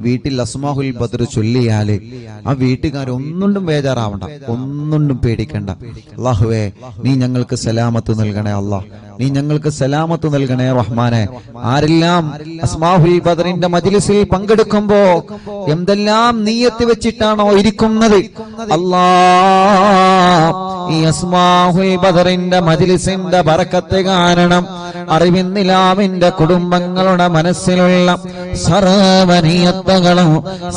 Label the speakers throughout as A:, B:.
A: വീട്ടിൽ അസ്മാഹുൽ ബദർ ചൊല്ലിയാല് ആ വീട്ടുകാർ ഒന്നുകൊണ്ടും ബേജാറാവണ്ട, ഒന്നുകൊണ്ടും പേടിക്കണ്ട. അല്ലാഹുവേ, നീ ഞങ്ങൾക്ക് സലാമത്ത് നൽകണേ അല്ലാഹ്, നീ ഞങ്ങൾക്ക് സലാമത്ത് നൽകണേ റഹ്മാനെ. ആരെല്ലാം അസ്മാഹുൽ ബദറിന്റെ മജ്ലിസിൽ പങ്കെടുക്കുമ്പോ എന്തെല്ലാം നിയ്യത്ത് വെച്ചിട്ടാണോ ഇരിക്കുന്നത്, അല്ലാഹ് ഈ അസ്മാഹുൽ ബദറിന്റെ മജ്ലിസിന്റെ ബറക്കത്ത് കാരണം അറിവിന്നിലാവിന്റെ കുടുംബങ്ങളുടെ മനസ്സിലുള്ള സർവ്വനിയത്തുകളും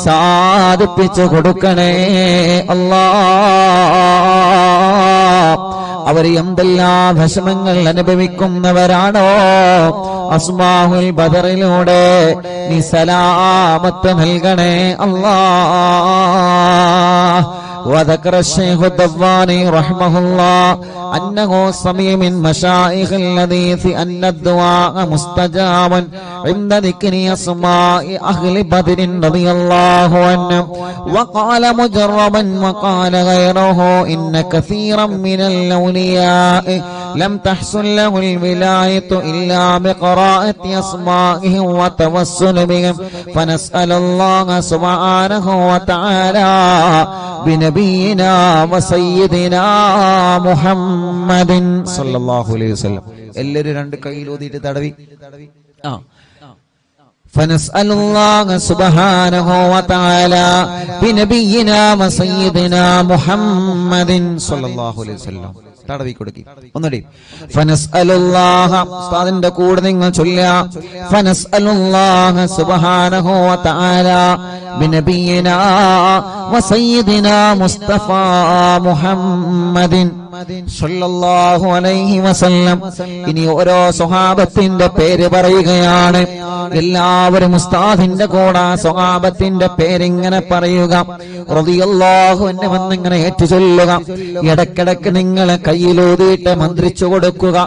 A: സാധിപ്പിച്ചു കൊടുക്കണേ അല്ലാഹ്. അവർ എന്തെല്ലാം വിഷമങ്ങൾ അനുഭവിക്കുന്നവരാണോ അസ്മാഹുൽ ബദറിലൂടെ നീ സലാമത്ത് നൽകണേ അല്ലാഹ്. وذكر الشيخ الضباني رحمه الله أنه سمع من مشايخ الحديث أن الدعاء مستجاب عند ذكر أسماء أهل بدر رضي الله عنهم. وقال مجربا وقال غيره إن كثيرا من الأولياء لم تحصل له الولاية إلا بقراءة أسمائهم وتوسل بهم، فنسأل الله سبحانه وتعالى بنبينا وسيدنا محمد صلى الله عليه وسلم. എല്ലാവരും രണ്ട് കൈയിൽ ഊതിയിട്ട് തടവി. فنسأل الله سبحانه وتعالى بنبينا وسيدنا محمد صلى الله عليه وسلم. തടവി കൊടുക്കി ഒന്നുകൂടി. ഫനസ്അലുല്ലാഹ, ഉസ്താദിന്റെ കൂടെ നിങ്ങൾ ചൊല്ലുക. ഫനസ്അലുല്ലാഹ സുബ്ഹാനഹു വ തആല ബിനബിയിനാ വസയ്യിദിനാ മുസ്തഫ മുഹമ്മദിൻ സല്ലല്ലാഹു അലൈഹി വസല്ലം. ഇനി ഓരോ സ്വഹാബത്തിന്റെ പേര് പറയുകയാണ്. എല്ലാവരും ഉസ്താദിന്റെ കൂടെ സ്വഹാബത്തിന്റെ പേരിങ്ങനെ പറയുക. റളിയല്ലാഹു അൻഹു എന്നിങ്ങനെ ഏറ്റുചൊല്ലുക. ഇടക്കിടക്ക് നിങ്ങൾ കയ്യിലൂതിയിട്ട് മന്ത്രിച്ചു കൊടുക്കുക.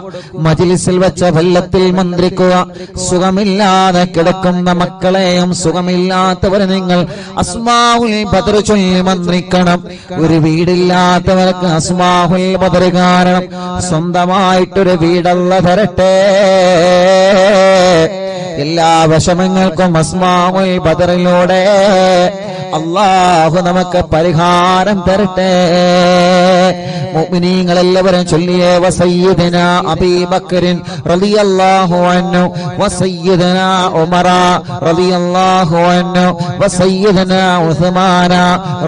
A: മജ്ലിസിൽ വെച്ച വെള്ളത്തിൽ മന്ത്രിക്കുക. സുഖമില്ലാതെ കിടക്കുന്ന മക്കളെയും സുഖമില്ലാത്തവരെ നിങ്ങൾ അസ്മാഉൽ ബദർ ചൊല്ലി മന്ത്രിക്കണം. ഒരു വീടില്ലാത്തവർക്ക് അസ്മാഉൽ ബദർ കാരണം സ്വന്തമായിട്ടൊരു വീടല്ല തരട്ടെ. എല്ലാ വിഷമങ്ങൾക്കും അസ്മാഉൽ ബദറിലൂടെ അല്ലാഹു നമുക്ക് പരിഹാരം തരട്ടെ. മുഅ്മിനീങ്ങൾ എല്ലാവരും ചൊല്ലിയേ. വസയ്യിദനാ അബീ ബക്കറിൻ റളിയല്ലാഹു അൻഹു വസയ്യിദനാ ഉമറ റളിയല്ലാഹു അൻഹു വസയ്യിദനാ ഉസ്മാന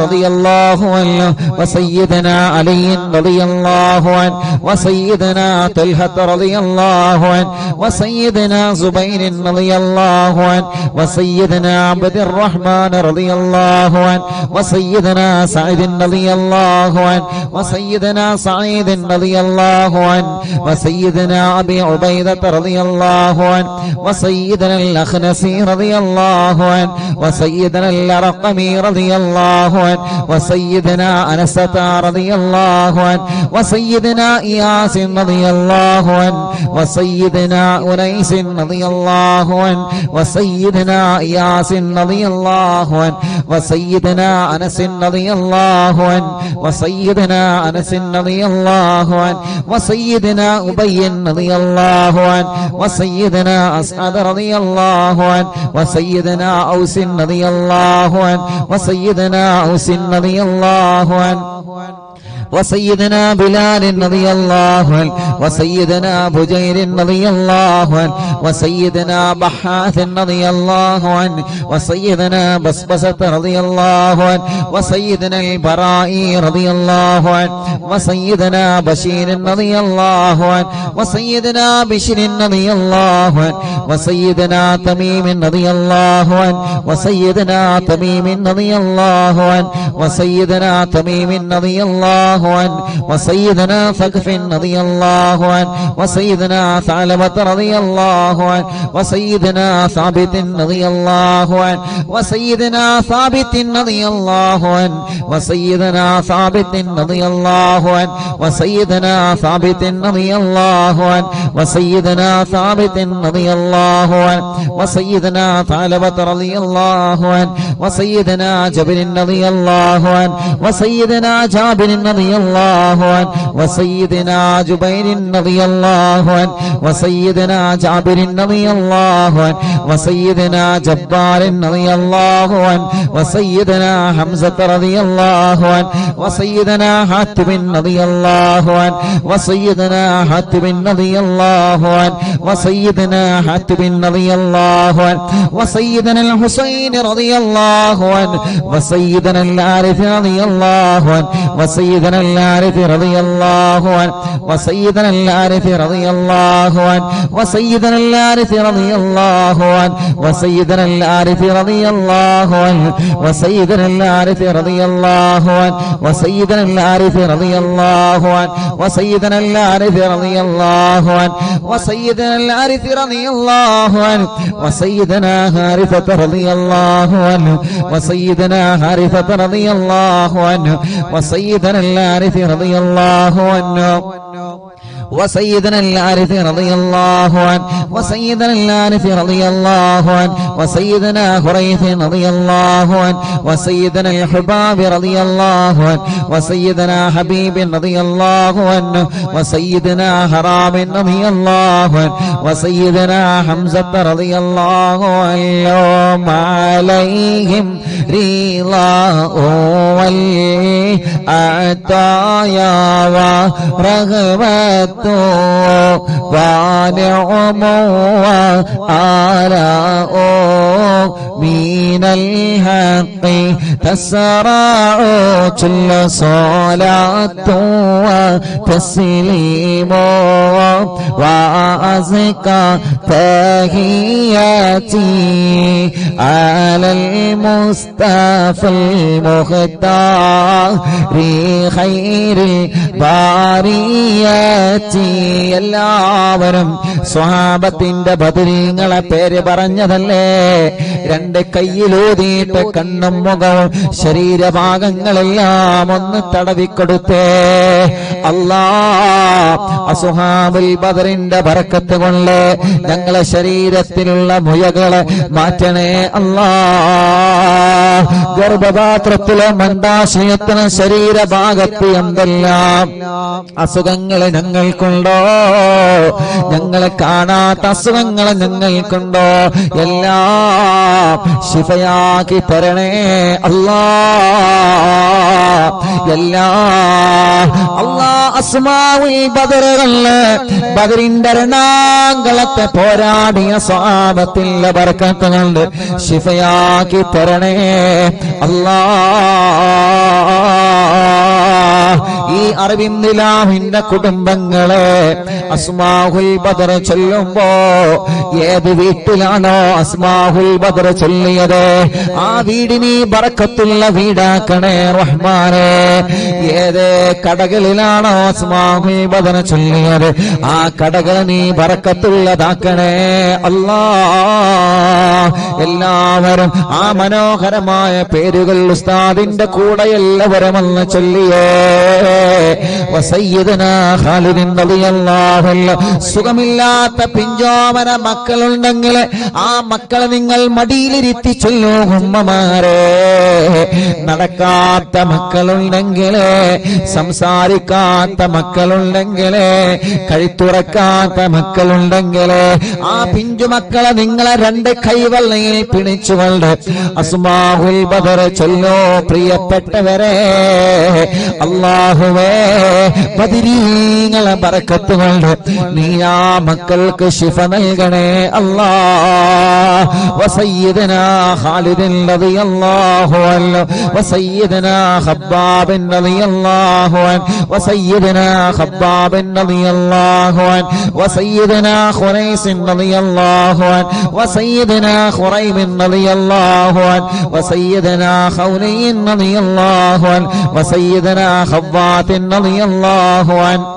A: റളിയല്ലാഹു അൻഹു വസയ്യിദനാ അലി റളിയല്ലാഹു അൻഹു വസയ്യിദനാ തൽഹ റളിയല്ലാഹു അൻഹു വസയ്യിദനാ സുബൈർ റളിയല്ലാഹു അൻഹു വസയ്യിദനാ അബ്ദുർ റഹ്മാൻ റളിയല്ലാഹു അൻഹു വസയ്യിദനാ സഈദ് റളിയല്ലാഹു അൻഹു വസയ്യിദനാ سعيد رضي الله عنه وسيدنا أبي عبيدة رضي الله عنه وسيدنا الأخنسي رضي الله عنه وسيدنا الأرقمي رضي الله عنه وسيدنا أنسة رضي الله عنه وسيدنا إياس رضي الله عنه وسيدنا أنيس رضي الله عنه وسيدنا إياس رضي الله عنه وسيدنا أنس رضي الله عنه وسيدنا أنس رضي الله عنه وسيدنا أبي رضي الله عنه وسيدنا أسعد رضي الله عنه وسيدنا أوس رضي الله عنه وسيدنا أوس رضي الله عنه وسيدنا بلال رضي الله عنه وسيدنا بجير رضي الله عنه وسيدنا بحاث رضي الله عنه وسيدنا بسبسة رضي الله عنه وسيدنا البرائي رضي الله عنه وسيدنا بشير رضي الله عنه وسيدنا بشر رضي الله عنه وسيدنا تميم رضي الله عنه وسيدنا تميم رضي الله عنه وسيدنا تميم رضي الله عنه وسيدنا ثقف رضي الله عنه وسيدنا ثعلبة رضي الله عنه وسيدنا ثابت رضي الله عنه وسيدنا ثابت رضي الله عنه وسيدنا ثابت رضي الله عنه وسيدنا ثابت رضي الله عنه وسيدنا ثابت رضي الله عنه وسيدنا ثعلبة رضي الله عنه وسيدنا جابر رضي الله عنه وسيدنا جابر رضي റളിയല്ലാഹു അൻഹു വസയ്യിദനാ ജുബൈർ റളിയല്ലാഹു അൻഹു വസയ്യിദനാ ജാബിർ റളിയല്ലാഹു അൻഹു വസയ്യിദനാ ജബ്ബാർ റളിയല്ലാഹു അൻഹു വസയ്യിദനാ ഹംസ റളിയല്ലാഹു അൻഹു വസയ്യിദനാ ഹാത്തിബ് റളിയല്ലാഹു അൻഹു വസയ്യിദനാ ഹാത്തിബ് റളിയല്ലാഹു അൻഹു വസയ്യിദനാ ഹാത്തിബ് റളിയല്ലാഹു അൻഹു വസയ്യിദനാ الحسين رضي الله عنه وسيدنا العارف رضي الله عنه وسيدنا العارف رضي الله عنه وسيدنا العارف رضي الله عنه وسيدنا العارف رضي الله عنه وسيدنا العارف رضي الله عنه وسيدنا العارف رضي الله عنه وسيدنا العارف رضي الله عنه وسيدنا العارف رضي الله عنه وسيدنا العارف رضي الله عنه وسيدنا حارثة رضي الله عنه وسيدنا حارثة رضي الله عنه وسيدنا العارف رضي الله عنه وسيدنا العارف رضي الله عنه وسيدنا العارف رضي الله عنه وسيدنا خريث رضي الله عنه وسيدنا الحباب رضي الله عنه وسيدنا حبيب رضي الله عنه وسيدنا حرام رضي الله عنه وسيدنا حمزة رضي الله عنه عليهم رضاه والعطايا ورغبة ونعم وآلاء من الحق تسرع كل صلاة وتسليم وأزكى تحياتي على المصطفى المختار خير البريات. എല്ലാവരും സ്വഹാബത്തിന്റെ ബദരീങ്ങളെ പേര് പറഞ്ഞതല്ലേ? രണ്ട് കയ്യിലൂതിയിട്ട് കണ്ണും മുഖവും ശരീരഭാഗങ്ങളെല്ലാം ഒന്ന് തടവിക്കൊടുത്തേ. അല്ലാ, അസ്ഹാബുൽ ബദറിന്റെ ബറക്കത്ത് കൊണ്ട് ഞങ്ങളെ ശരീരത്തിലുള്ള മുയകളെ മാറ്റണേ അല്ലാ. ഗർഭപാത്രത്തിലെ മന്ദാശയത്തിന് ശരീരഭാഗത്ത് എന്തെല്ലാം അസുഖങ്ങളെ ഞങ്ങൾക്കുണ്ടോ, ഞങ്ങളെ കാണാത്ത അസുഖങ്ങളെ ഞങ്ങൾക്കുണ്ടോ, എല്ലാം ശിഫയാക്കി തരണേ അല്ലാ. അല്ലാ അസ്മാഉൽ ബദറുകളില് ബദറിന്റെ രണാങ്കളത്തെ പോരാടിയ സ്വഹാബത്തിന്റെ ബർക്കത്ത് കൊണ്ട് ശിഫയാക്കി തരണേ അല്ലാ. ഈ അറബിന്ദിലാഹിന്റെ കുടുംബങ്ങളെ അസ്മാഉൽ ബദർ ചൊല്ലുമ്പോ ഏത് വീട്ടിലാണോ അസ്മാഉൽ ബദർ ചൊല്ലിയത് ആ വീടിന് ബറക്കത്തുള്ള വീടാക്കണേ റഹ്മാനേ. ഏത് കടകളിലാണോ അസ്മാഉൽ ബദർ ചൊല്ലിയത് ആ കടകൾ നീ ബറക്കത്തുള്ളതാക്കണേ അല്ലാ. എല്ലാവരും ആ മനോഹരമായ പേരുകൾ ഉസ്താദിന്റെ കൂടെ എല്ലാവരും ഒന്ന് ചൊല്ലിയേ. വസയ്യിദനാ ഖാലിദ് റളിയല്ലാഹു അൻഹു. സുഖമില്ലാത്ത പിഞ്ചോമന മക്കളുണ്ടെങ്കിൽ ആ മക്കളെ നിങ്ങൾ മടിയിലിരുത്തി ചൊല്ലൂ ഉമ്മമാരെ. നടക്കാത്ത മക്കളുണ്ടെങ്കിൽ, സംസാരിക്കാത്ത മക്കളുണ്ടെങ്കിൽ, കഴുത്തുറക്കാത്ത മക്കളുണ്ടെങ്കിൽ ആ പിഞ്ചു മക്കളെ നിങ്ങളെ രണ്ട് കൈവെള്ളയിൽ പിടിച്ചുകൊണ്ട് അസ്മാഉൽ ബദർ ചൊല്ലോ. പ്രിയപ്പെട്ടവരെ, അല്ലാഹുവേ ബദരീങ്ങളെ ബറക്കത്ത് കൊണ്ട് നീ ആ മക്കൾക്ക് ശിഫ നൽകണേ അല്ലാ. വസയ്യിദനാ ഖാലിദ് റളിയല്ലാഹു അൻഹു വസയ്യിദനാ ഖബ്ബാബ് റളിയല്ലാഹു അൻഹു വസയ്യിദനാ ഖബ്ബാബ് റളിയല്ലാഹു അൻഹു വസയ്യിദനാ ഖുറൈസ് റളിയല്ലാഹു അൻഹു വസയ്യിദനാ ഖുറൈബ് റളിയല്ലാഹു അൻഹു വസയ്യിദനാ ഖൗലി റളിയല്ലാഹു അൻഹു വസയ്യിദനാ ഖവ്വാത്ത് റളിയല്ലാഹു അൻഹു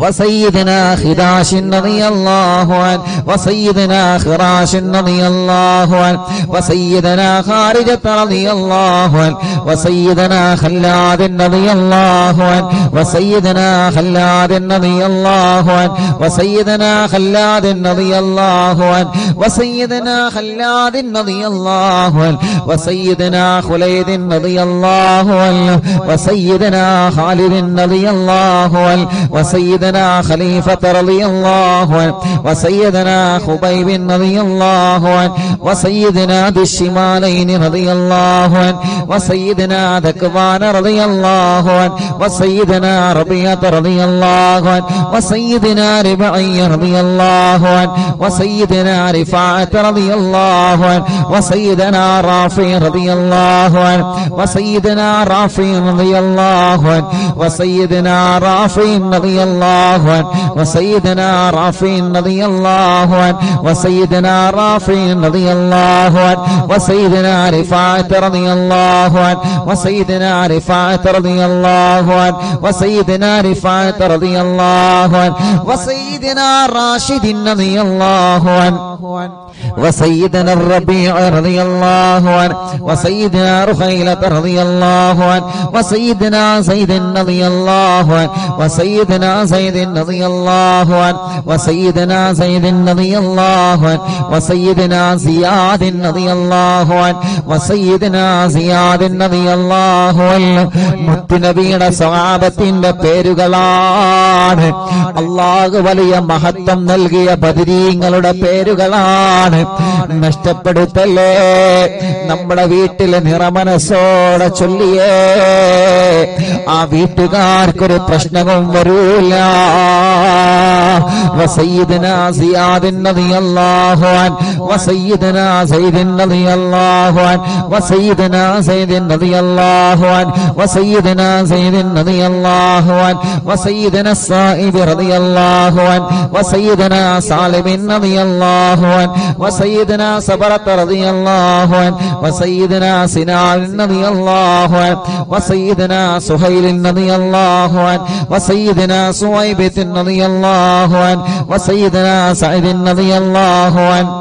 A: وسيدنا خراش رضي الله عنه وسيدنا خراش رضي الله عنه وسيدنا خارجة رضي الله عنه وسيدنا خلاد رضي الله عنه وسيدنا خلاد رضي الله عنه وسيدنا خلاد رضي الله عنه وسيدنا خلاد رضي الله عنه وسيدنا خليد رضي الله عنه وسيدنا خالد رضي الله عنه وسيدنا خليفة رضي الله عنه وسيدنا خبيب رضي الله عنه وسيدنا ذي الشمالين رضي الله عنه وسيدنا ذكوان رضي الله عنه وسيدنا ربيعة رضي الله عنه وسيدنا ربعي رضي الله عنه وسيدنا رفاعة رضي الله عنه وسيدنا رافع رضي الله عنه وسيدنا رافع رضي الله عنه وسيدنا رافع رضي الله عنه وسيدنا رافع رضي الله عنه وسيدنا رافع رضي الله عنه وسيدنا رفاعة رضي الله عنه وسيدنا رفاعة رضي الله عنه وسيدنا رفاعة رضي الله عنه وسيدنا راشد رضي الله عنه وسيدنا الربيع رضي الله عنه وسيدنا رخيلة رضي الله عنه وسيدنا زيد رضي الله عنه وسيدنا زيد رضي الله عنه وسيدنا زيد رضي الله عنه وسيدنا زياد رضي الله عنه وسيدنا زياد رضي الله عنه മുത്തുനബിയുടെ സ്വഹാബത്തിന്റെ പേരുകളാണ്. അല്ലാഹു വലിയ മഹത്വം നൽകിയ ബദരീങ്ങളുടെ പേരുകളാണ്. നഷ്ടപ്പെടുത്തല്ലേ. നമ്മുടെ വീട്ടിൽ നിറമനസ്സോടെ ചൊല്ലിയേ ആ വീട്ടുകാർക്കൊരു പ്രശ്നവും വരൂല. وسيدنا زياد رضي الله عنه وسيدنا زيد رضي الله عنه وسيدنا زيد رضي الله عنه وسيدنا زيد رضي الله عنه وسيدنا الصائب رضي الله عنه وسيدنا سالم رضي الله عنه وسيدنا صبرة رضي الله عنه وسيدنا سنان رضي الله عنه وسيدنا سهيل رضي الله عنه وسيدنا سويبة رضي الله عنه وسيدنا سعيد رضي الله عنه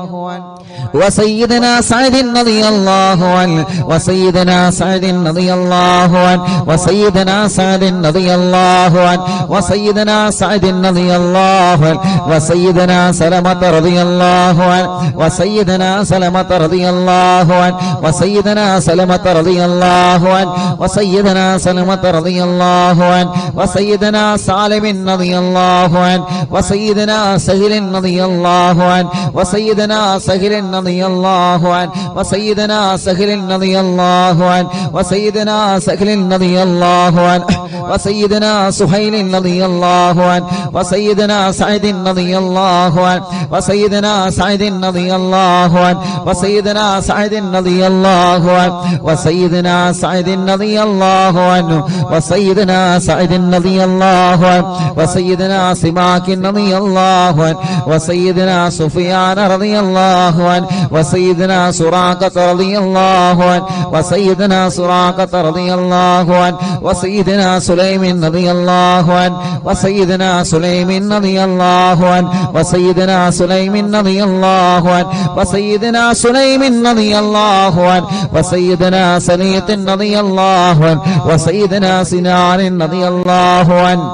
A: وسيدنا سعد رضي الله عنه وسيدنا سعد رضي الله عنه وسيدنا سعد رضي الله عنه وسيدنا سعد رضي الله عنه وسيدنا سلمة رضي الله عنه وسيدنا سلمة رضي الله عنه وسيدنا سلمة رضي الله عنه وسيدنا سلمة رضي الله عنه وسيدنا سالم رضي الله عنه وسيدنا سهل رضي الله عنه وسيدنا سهل رضي الله عنه وسيدنا سهل رضي الله عنه وسيدنا سهل رضي الله عنه وسيدنا سهيل رضي الله عنه وسيدنا سعيد رضي الله عنه وسيدنا سعيد رضي الله عنه وسيدنا سعيد رضي الله عنه وسيدنا سعيد رضي الله عنه وسيدنا سعيد رضي الله عنه وسيدنا سماك رضي الله عنه وسيدنا سفيان رضي الله عنه وسيدنا سراقة رضي الله عنه وسيدنا سراقة رضي الله عنه وسيدنا سليم رضي الله عنه وسيدنا سليم رضي الله عنه وسيدنا سليم رضي الله عنه وسيدنا سليم رضي الله عنه وسيدنا سليط رضي الله عنه وسيدنا سنان رضي الله عنه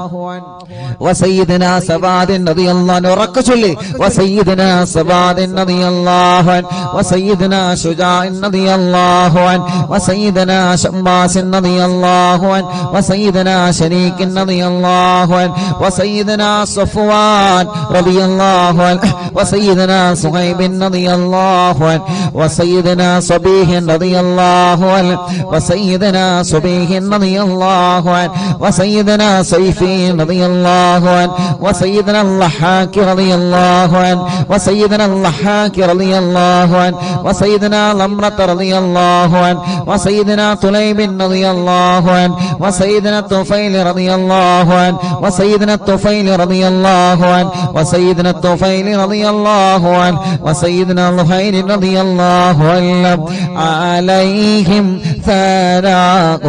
A: وسيدنا سباد رضي الله عنه ركشلي وسيدنا سباد رضي الله عنه وسيدنا شجاع رضي الله عنه وسيدنا شماس رضي الله عنه وسيدنا شريك رضي الله عنه وسيدنا صفوان رضي الله عنه وسيدنا صهيب رضي الله عنه وسيدنا صبيح رضي الله عنه وسيدنا صبيح رضي الله عنه وسيدنا سيفي رضي الله عنه وسيدنا اللحاك رضي الله عنه وسيدنا اللحاك رضي الله عنه وسيدنا لمرة رضي الله عنه وسيدنا طليب رضي الله عنه وسيدنا الطفيل رضي الله عنه وسيدنا الطفيل رضي الله عنه وسيدنا الطفيل رضي الله عنه وسيدنا الخير رضي الله عنه عليهم ثناء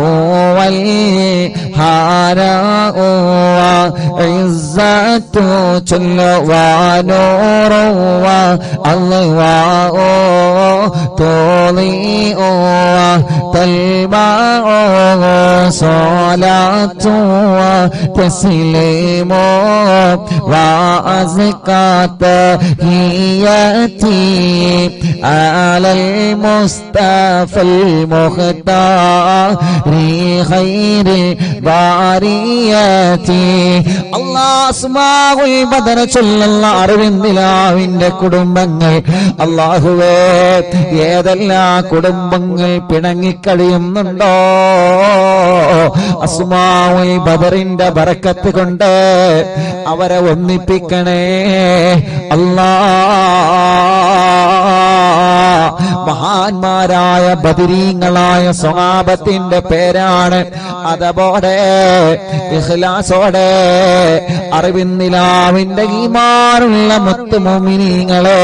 A: والهناء وعزة جل ونور والله تضيء تلمع صلاة وتسليم وأزكى تحياتي على المصطفى المختار خير البريات الله അസ്മാഉൽ ബദർ ചൊല്ലുന്ന അറിവിന്ദിലാവിന്റെ കുടുംബങ്ങൾ അല്ലാഹുവേ ഏതെല്ലാം കുടുംബങ്ങൾ പിണങ്ങിക്കഴിയുന്നുണ്ടോ അസ്മാഉൽ ബദറിന്റെ ബറക്കത്ത് കൊണ്ട് അവരെ ഒന്നിപ്പിക്കണേ മഹാന്മാരായ ബദരീങ്ങളായ സ്വഹാബത്തിന്റെ പേരാണ്. അതോടെ ഇഖ്ലാസോടെ അറിവിന്നിലാവിന്റെ ഈമാനുള്ള മുത്ത് മുഅ്മിനീങ്ങളെ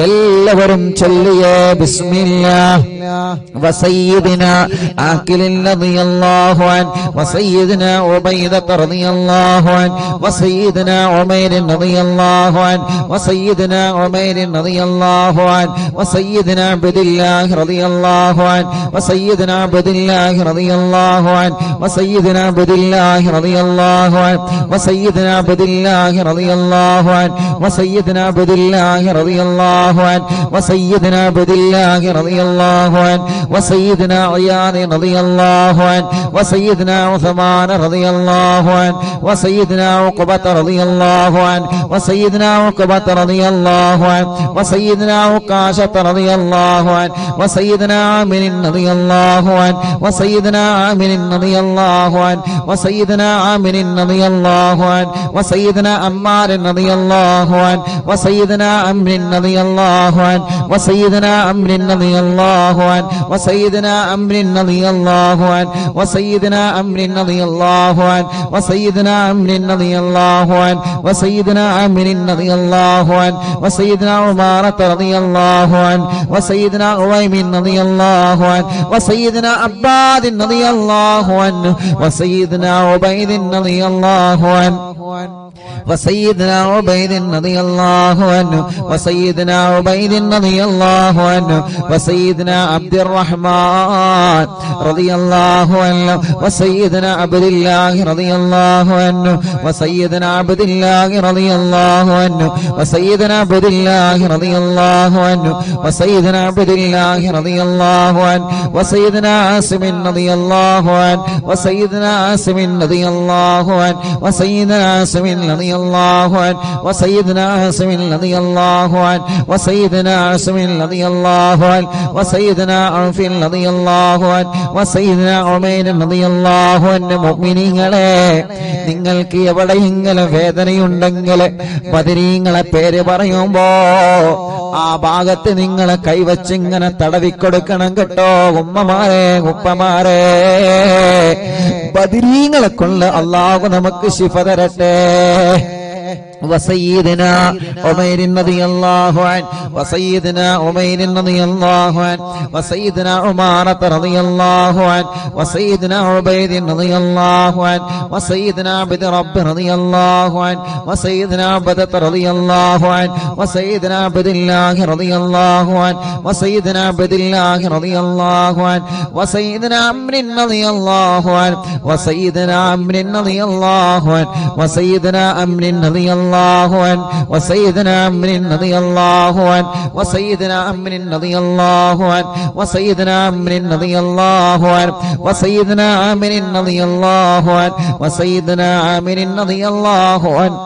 A: എല്ലാവരും ചൊല്ലിയേ ബിസ്മില്ലാഹ് വസയ്യിദിനാ ആഖിലിൻ റളിയല്ലാഹു അൻഹു വസയ്യിദിനാ ഉബൈദ റളിയല്ലാഹു അൻഹു വസയ്യിദിനാ ഉമൈർ റളിയല്ലാഹു അൻഹു വസയ്യിദിനാ ഉമൈർ റളിയല്ലാഹു അൻഹു വസയ്യിദിനാ അബ്ദുല്ലാഹ് റളിയല്ലാഹു അൻഹു വസയ്യിദിനാ അബ്ദുല്ലാഹ് റളിയല്ലാഹു അൻഹു വസയ്യിദിനാ അബ്ദുല്ലാഹ് റളിയല്ലാഹു അൻഹു വസയ്യിദിനാ അബ്ദുല്ലാഹ് റളിയല്ലാഹു അൻഹു വസയ്യിദിനാ അബ്ദുല്ലാഹ് റളിയല്ലാഹു അൻഹു വസയ്യിദിനാ അബ്ദുല്ലാഹ് റളിയല്ലാഹു അൻഹു വസയ്യിദിനാ ഇയാദ് റളിയല്ലാഹു അൻഹു വസയ്യിദിനാ ഉസ്മാൻ റളിയല്ലാഹു അൻഹു വസയ്യിദിനാ ഉഖബത റളിയല്ലാഹു അൻഹു വസയ്യിദിനാ ഉഖബത റളിയല്ലാഹു അൻഹു വസയ്യിദിനാ ഉഖാശത റളിയല്ലാഹു അൻഹു വസയ്യിദിനാ ആമിർ റളിയല്ലാഹു അൻഹു വസയ്യിദിനാ ആമിർ റളിയല്ലാഹു അൻഹു വസയ്യിദിനാ ആമിർ റളിയല്ലാഹു അൻഹു വസയ്യിദിനാ അമ്മാർ റളിയല്ലാഹു അൻഹു വസയ്യിദിനാ അംർ റളിയല്ലാഹു അൻഹു വസയ്യിദിനാ അംർ റളിയല്ലാഹു അൻഹു വസയ്യിദിനാ അംർ റളിയല്ലാഹു അൻഹു വസയ്യിദിനാ അംർ റളിയല്ലാഹു അൻഹു വസയ്യിദിനാ അംർ റളിയല്ലാഹു അൻഹു വസയ്യിദിനാ അംർ റളിയല്ലാഹു അൻഹു വസയ്യിദിനാ ഉമാറത റളിയല്ലാഹു അൻഹു വസയ്യിദിനാ ഉവൈമിൻ റളിയല്ലാഹു അൻഹു വസയ്യിദിനാ അബ്ബാദ് റളിയല്ലാഹു അൻഹു വസയ്യിദിനാ ഉബൈദ് റളിയല്ലാഹു അൻഹു وسيدنا عبيد رضي الله عنه وسيدنا عبيد رضي الله عنه وسيدنا عبد الرحمن رضي الله عنه وسيدنا عبد الله رضي الله عنه وسيدنا عبد الله رضي الله عنه وسيدنا عبد الله رضي الله عنه وسيدنا عبد الله رضي الله عنه وسيدنا عاصم رضي الله عنه وسيدنا عاصم رضي الله عنه وسيدنا عاصم رضي الله عنه وسيدنا عاصم رضي الله عنه وسيدنا عاصم رضي الله عنه وسيدنا عوف رضي الله عنه وسيدنا عمير رضي الله عنه മുഅ്മിനീങ്ങളെ നിങ്ങൾക്ക് എവിടെയെങ്കിലും വേദനയുണ്ടെങ്കിൽ ബദരീങ്ങളെ പേര് പറയുമ്പോ ആ ഭാഗത്ത് നിങ്ങൾ കൈവച്ചിങ്ങനെ തടവിക്കൊടുക്കണം കേട്ടോ ഉമ്മമാരെ ഉപ്പമാരെ ബദരീങ്ങളെ കൊണ്ട് അല്ലാഹു നമുക്ക് ശിഫ തരട്ടെ وسيدنا عمير رضي الله عنه وسيدنا عمير رضي الله عنه وسيدنا عمارة رضي الله عنه وسيدنا عبيد رضي الله عنه وسيدنا عبد رب رضي الله عنه وسيدنا عبدة رضي الله عنه وسيدنا عبد الله رضي الله عنه وسيدنا عبد الله رضي الله عنه وسيدنا عمرو رضي الله عنه وسيدنا عمرو رضي الله عنه وسيدنا عمرو رضي الله عنه وسيدنا عمرو رضي الله عنه وسيدنا عمرو رضي الله عنه وسيدنا عمرو رضي الله عنه وسيدنا عامر رضي الله عنه وسيدنا عامر رضي الله عنه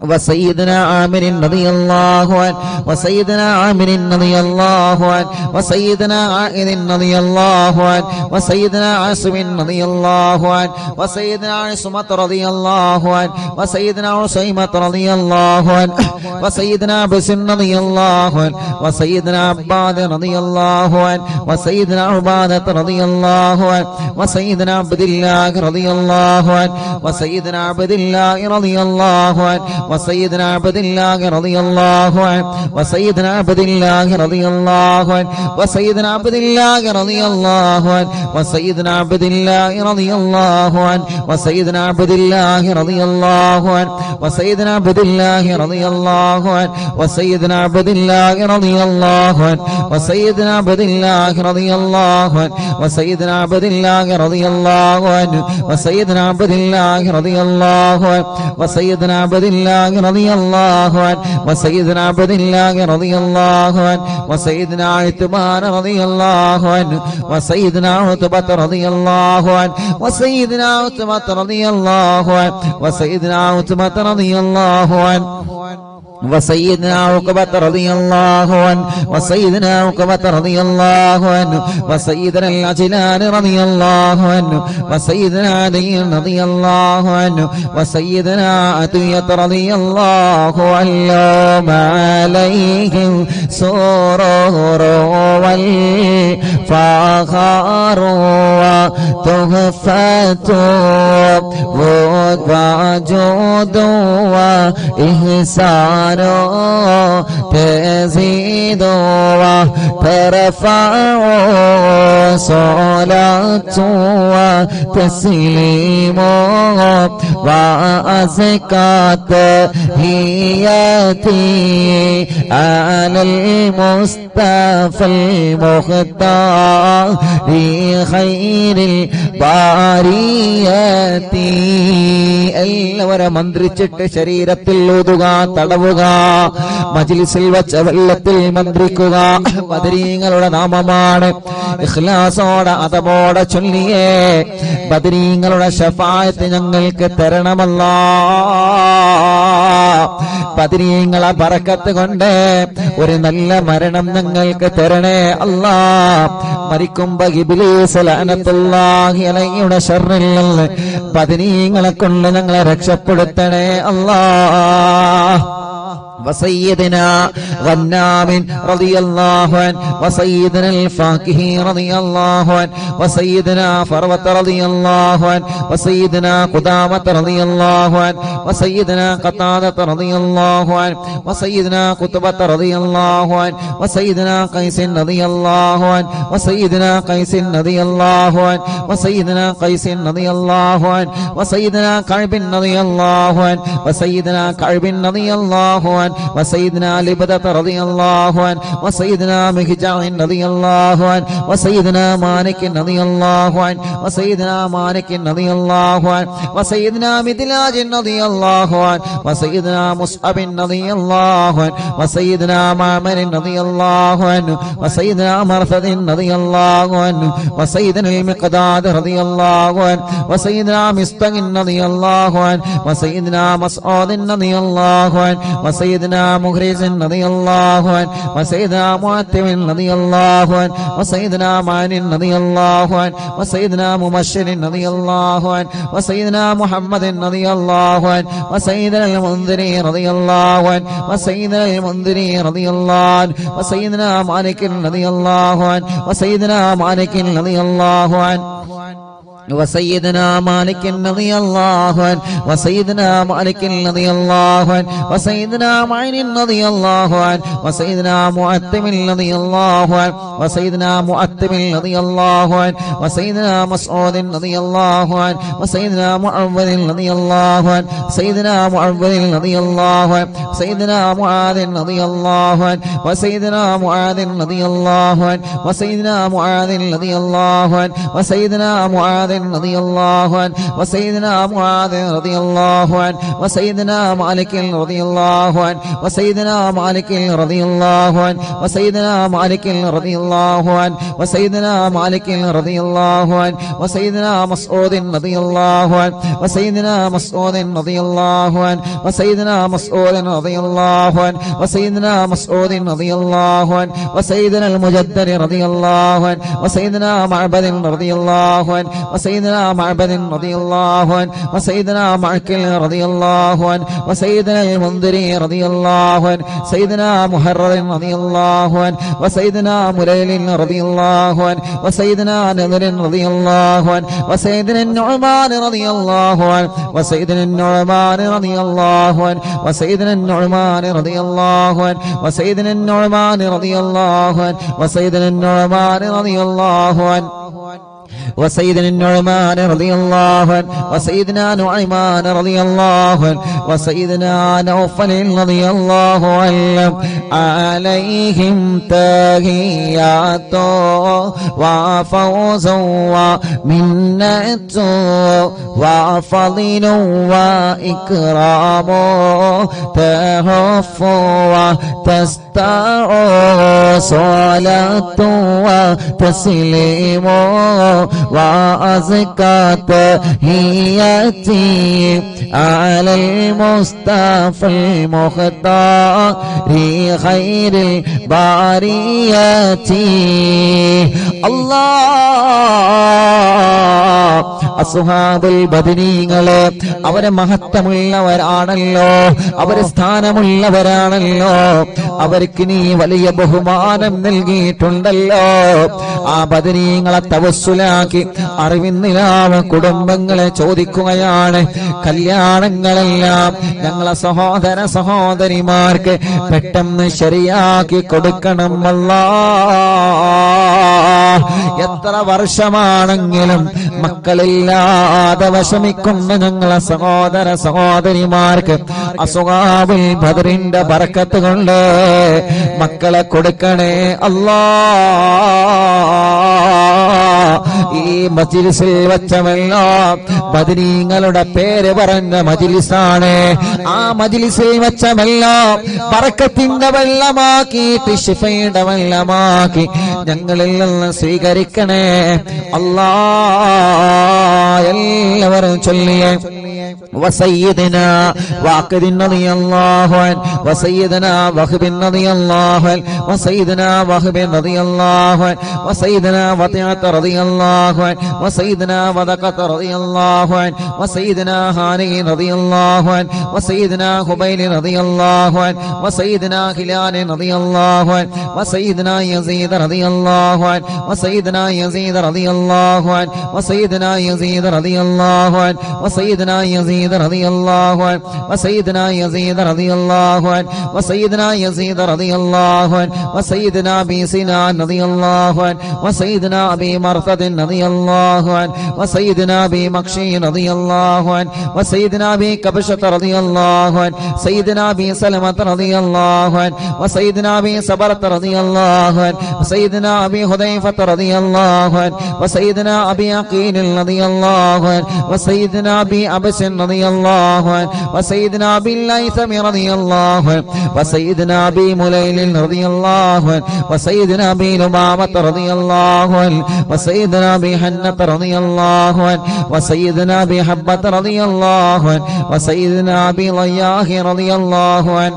A: وسيدنا عامر رضي الله عنه وسيدنا عامر رضي الله عنه وسيدنا عائذ رضي الله عنه وسيدنا عاصم رضي الله عنه وسيدنا عصمة رضي الله عنه وسيدنا عصيمة رضي الله عنه وسيدنا بسن رضي الله عنه وسيدنا عباد رضي الله عنه وسيدنا عبادة رضي الله عنه وسيدنا عبد الله رضي الله عنه وسيدنا عبد الله رضي الله عنه وسيدنا عبد الله رضي الله عنه وسيدنا عبد الله رضي الله عنه وسيدنا عبد الله رضي الله عنه وسيدنا عبد الله رضي الله عنه وسيدنا عبد الله رضي الله عنه وسيدنا عبد الله رضي الله عنه وسيدنا عبد الله رضي الله عنه وسيدنا عبد الله رضي الله عنه وسيدنا عبد الله رضي الله عنه وسيدنا عبد الله رضي الله عنه وسيدنا عبد الله رضي الله عنه وسيدنا عبد الله رضي الله عنه وسيدنا عثمان رضي الله عنه وسيدنا عتبة رضي الله عنه وسيدنا عتبة رضي الله عنه وسيدنا عتبة رضي الله عنه وسيدنا عقبة رضي الله عنه وسيدنا عقبة رضي الله عنه وسيدنا العجلان رضي الله عنه وسيدنا علي رضي الله عنه وسيدنا عطية رضي الله عنه عليهم سرور والفخر وتحفة وجود وإحسان تزيد وترفع صلاة وتسليم وأزكى تحياتي على المصطفى المختار خير الباريات എല്ലാവരും മന്ത്രിച്ചിട്ട് ശരീരത്തിൽ ഊതുക, തടവുക, മജ്ലിസിൽ വച്ച വെള്ളത്തിൽ മന്ത്രിക്കുക. ബദരീങ്ങളുടെ നാമമാണ്. ഇഖ്ലാസോടെ അതബോടെ ചൊല്ലിയേ ബദരീങ്ങളുടെ ശഫാഅത്ത് ഞങ്ങൾക്ക് തരണമല്ലാ. ബദരീങ്ങളെ ബറക്കത്ത് കൊണ്ട് ഒരു നല്ല മരണം ഞങ്ങൾക്ക് തരണേ അല്ലാ. മരിക്കുമ്പോ ഇബ്ലീസ് ലഅനത്തുല്ലാഹി അലൈഹിയുടെ ശർറിൽ നിന്ന് ബദരീങ്ങളെ കൊണ്ട് ഞങ്ങളെ രക്ഷപ്പെടുത്തണേ അല്ലാ. وسيدنا غنام رضي الله عنه وسيدنا الفاكهي رضي الله عنه وسيدنا فروة رضي الله عنه وسيدنا قدامة رضي الله عنه وسيدنا قتادة رضي الله عنه وسيدنا قطبة رضي الله عنه وسيدنا قيس رضي الله عنه وسيدنا قيس رضي الله عنه وسيدنا قيس رضي الله عنه وسيدنا كعب رضي الله عنه وسيدنا كعب رضي الله عنه وسيدنا لبدة رضي الله عنه وسيدنا مهجع رضي الله عنه وسيدنا مالك رضي الله عنه وسيدنا مالك رضي الله عنه وسيدنا مدلاج رضي الله عنه وسيدنا مصعب رضي الله عنه وسيدنا معمر رضي الله عنه وسيدنا مرثد رضي الله عنه وسيدنا المقداد رضي الله عنه وسيدنا مستق رضي الله عنه وسيدنا مسعود رضي الله عنه وسيدنا مغرز رضي الله عنه وسيدنا معتم رضي الله عنه وسيدنا معن رضي الله عنه وسيدنا مبشر رضي الله عنه وسيدنا محمد رضي الله عنه وسيدنا المنذري رضي الله عنه وسيدنا المنذري رضي الله عنه وسيدنا مالك رضي الله عنه وسيدنا مالك رضي الله عنه وسيدنا مالك رضي الله عنه وسيدنا مالك رضي الله عنه وسيدنا معين رضي الله عنه وسيدنا معتم رضي الله عنه وسيدنا معتم رضي الله عنه وسيدنا مسعود رضي الله عنه وسيدنا معوذ رضي الله عنه سيدنا معوذ رضي الله عنه سيدنا معاذ رضي الله عنه وسيدنا معاذ رضي الله عنه وسيدنا معاذ رضي الله عنه وسيدنا معاذ رضي الله عنه وسيدنا معاذ رضي الله عنه وسيدنا مالك رضي الله عنه وسيدنا مالك رضي الله عنه وسيدنا مالك رضي الله عنه وسيدنا مالك رضي الله عنه وسيدنا مسعود رضي الله عنه وسيدنا مسعود رضي الله عنه وسيدنا مسعود رضي الله عنه وسيدنا مسعود رضي الله عنه وسيدنا المجدد رضي الله عنه وسيدنا معبد رضي الله عنه وسيدنا معبد رضي الله عنه وسيدنا معكل رضي الله عنه وسيدنا المنذري رضي الله عنه سيدنا محرر رضي الله عنه وسيدنا مليل رضي الله عنه وسيدنا نذر رضي الله عنه وسيدنا النعمان رضي الله عنه وسيدنا النعمان رضي الله عنه وسيدنا النعمان رضي الله عنه وسيدنا النعمان رضي الله عنه وسيدنا النعمان رضي الله عنه وسيدنا النعمان رضي الله عنه وسيدنا نعيمان رضي الله عنه وسيدنا نوفل رضي الله عنه عليهم تحيات وفوز ومنة وفضل وإكرام تهف وتستع صلاة وتسليم وأزكى تحياتي على المصطفى المختار خير البريات الله അസ്ഹാബുൽ ബദരീങ്ങളെ അവരെ മഹത്വമുള്ളവരാണല്ലോ, അവരെ സ്ഥാനമുള്ളവരാണല്ലോ, അവർക്ക് നീ വലിയ ബഹുമാനം നൽകിയിട്ടുണ്ടല്ലോ. ആ ബദരീങ്ങളെ തവസ്സുലാക്കി അറിവിന്നിലാവ കുടുംബങ്ങളെ ചോദിക്കുകയാണ്, കല്യാണങ്ങളെല്ലാം ഞങ്ങളെ സഹോദര സഹോദരിമാർക്ക് പെട്ടെന്ന് ശരിയാക്കി കൊടുക്കണം അല്ലാഹ്. എത്ര വർഷമാണെങ്കിലും മക്കളില്ലാതെ വിഷമിക്കുന്ന ഞങ്ങളെ സഹോദര സഹോദരിമാർക്ക് അസ്ഹാബുൽ ബദറിന്റെ ബർക്കത്ത് കൊണ്ട് മക്കളെ കൊടുക്കണേ അല്ലാഹ്. ഈ മജ്ലിസിൽ വെച്ചമല്ലോ ബദരീങ്ങളുടെ പേര് പറഞ്ഞ മജ്ലിസാണ്. ആ മജ്ലിസിൽ വെച്ചമല്ലോ ബർക്കത്തിന്റെ വെള്ളമാക്കിയിട്ട് ശിഫയുടെ വെള്ളമാക്കി ഞങ്ങളിൽ നിന്ന് സ്വീകരിക്കണേ അല്ലാഹ്. എല്ലാവരും ചൊല്ലിയേ وسيدنا واقد رضي الله عنه وسيدنا وهب رضي الله عنه وسيدنا وهب رضي الله عنه وسيدنا وطيعة رضي الله عنه وسيدنا وذقة رضي الله عنه وسيدنا هاني رضي الله عنه وسيدنا خبيل رضي الله عنه وسيدنا هلال رضي الله عنه وسيدنا يزيد رضي الله عنه وسيدنا يزيد رضي الله عنه وسيدنا يزيد رضي الله عنه وسيدنا يزيد رضي الله عنه وسيدنا يزيد رضي الله عنه وسيدنا يزيد رضي الله عنه وسيدنا أبي سنان رضي الله عنه وسيدنا أبي مرثد رضي الله عنه وسيدنا أبي مكشي رضي الله عنه وسيدنا أبي كبشة رضي الله عنه سيدنا أبي سلمة رضي الله عنه وسيدنا أبي صبرة رضي الله عنه وسيدنا أبي حذيفة رضي الله عنه وسيدنا أبي عقيل رضي الله عنه وسيدنا أبي أبس رضي الله عنه وسيدنا أبي الليثم رضي الله عنه وسيدنا أبي مليل رضي الله عنه وسيدنا أبي لمامة رضي الله عنه وسيدنا أبي حنة رضي الله عنه وسيدنا أبي حبة رضي الله عنه وسيدنا أبي ضياح رضي الله عنه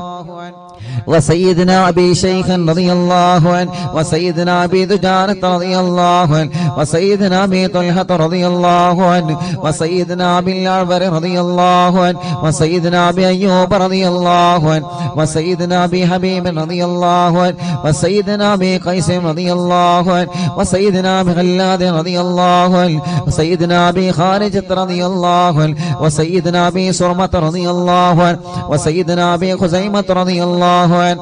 A: وسيدنا أبي شيخ رضي الله عنه وسيدنا أبي دجانة رضي الله عنه وسيدنا أبي طلحة رضي الله عنه وسيدنا أبي الأعور رضي الله عنه وسيدنا أبي أيوب رضي الله عنه وسيدنا أبي حبيب رضي الله عنه وسيدنا أبي قيس رضي الله عنه وسيدنا أبي غلاد رضي الله عنه وسيدنا أبي خارجة رضي الله عنه وسيدنا أبي سرمة رضي الله عنه وسيدنا أبي خزيمة رضي الله عنه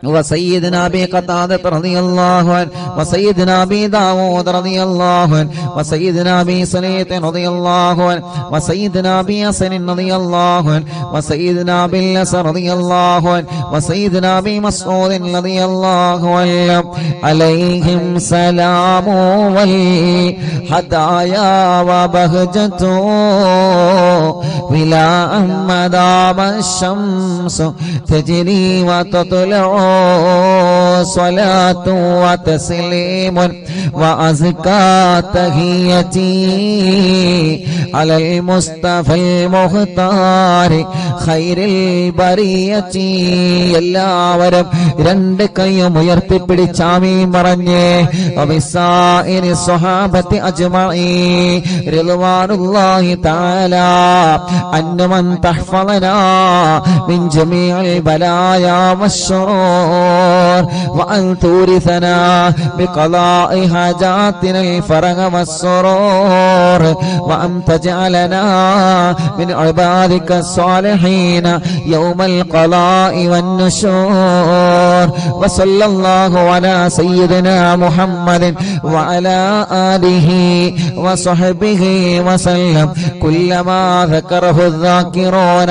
A: وسيدنا أبي قتادة رضي الله عنه وسيدنا أبي داود رضي الله عنه وسيدنا أبي سليط رضي الله عنه وسيدنا أبي حسن رضي الله عنه وسيدنا أبي الأسر رضي الله عنه وسيدنا أبي مسعود رضي الله عنه عليهم سلام والهدايا وبهجته ولا مدام الشمس تجري وتطلع صلاة وتسليم وأزكى تحيتي على المصطفى المختار خير البرية എല്ലാവരും രണ്ട് കൈയും ഉയർത്തിപ്പിടിച്ച് ആമീൻ പറഞ്ഞേ വബിസായിരി സ്വഹാബത്തി അജ്മഈൻ റിദ്വാനുല്ലാഹി തആല അന്നമൻ തഹ്ഫളനാ മിൻ ജമീഇൽ ബലായാ വശ്ശുറൂർ വഅൻ തൂരിസനാ ബിഖളാഇ ഹാജാതിന الفرج والسرور وأن تجعلنا من عبادك الصالحين يوم القضاء والنشور وصلى الله على سيدنا محمد وعلى آله وصحبه وسلم كلما ذكره الذاكرون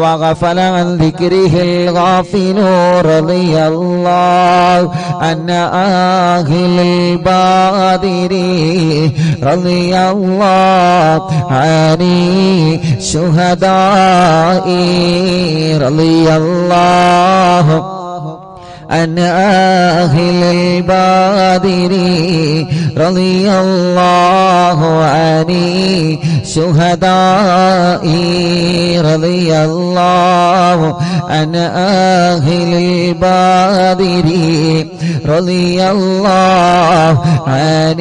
A: وغفل عن ذكره الغافلون رضي الله عن أهل البادر رضي الله عن شهداء رضي الله عن أهل البادر رضي الله عن شهداء رضي الله عن أهل البادر رضي الله عن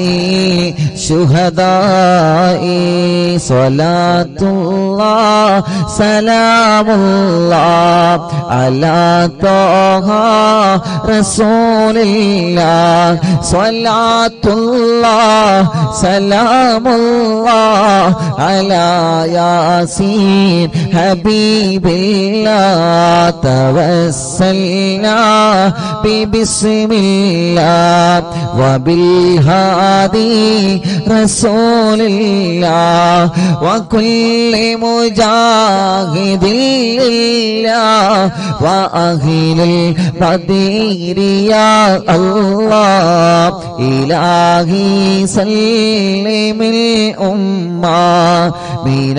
A: شهداء صلاة الله سلام الله على طه رسول الله صلاة الله سلام الله على ياسين حبيب الله توسلنا ببسم الله وبالهادي رسول الله وكل مجاهد لله وأهل البدير يا الله إلهي سلم الأمة من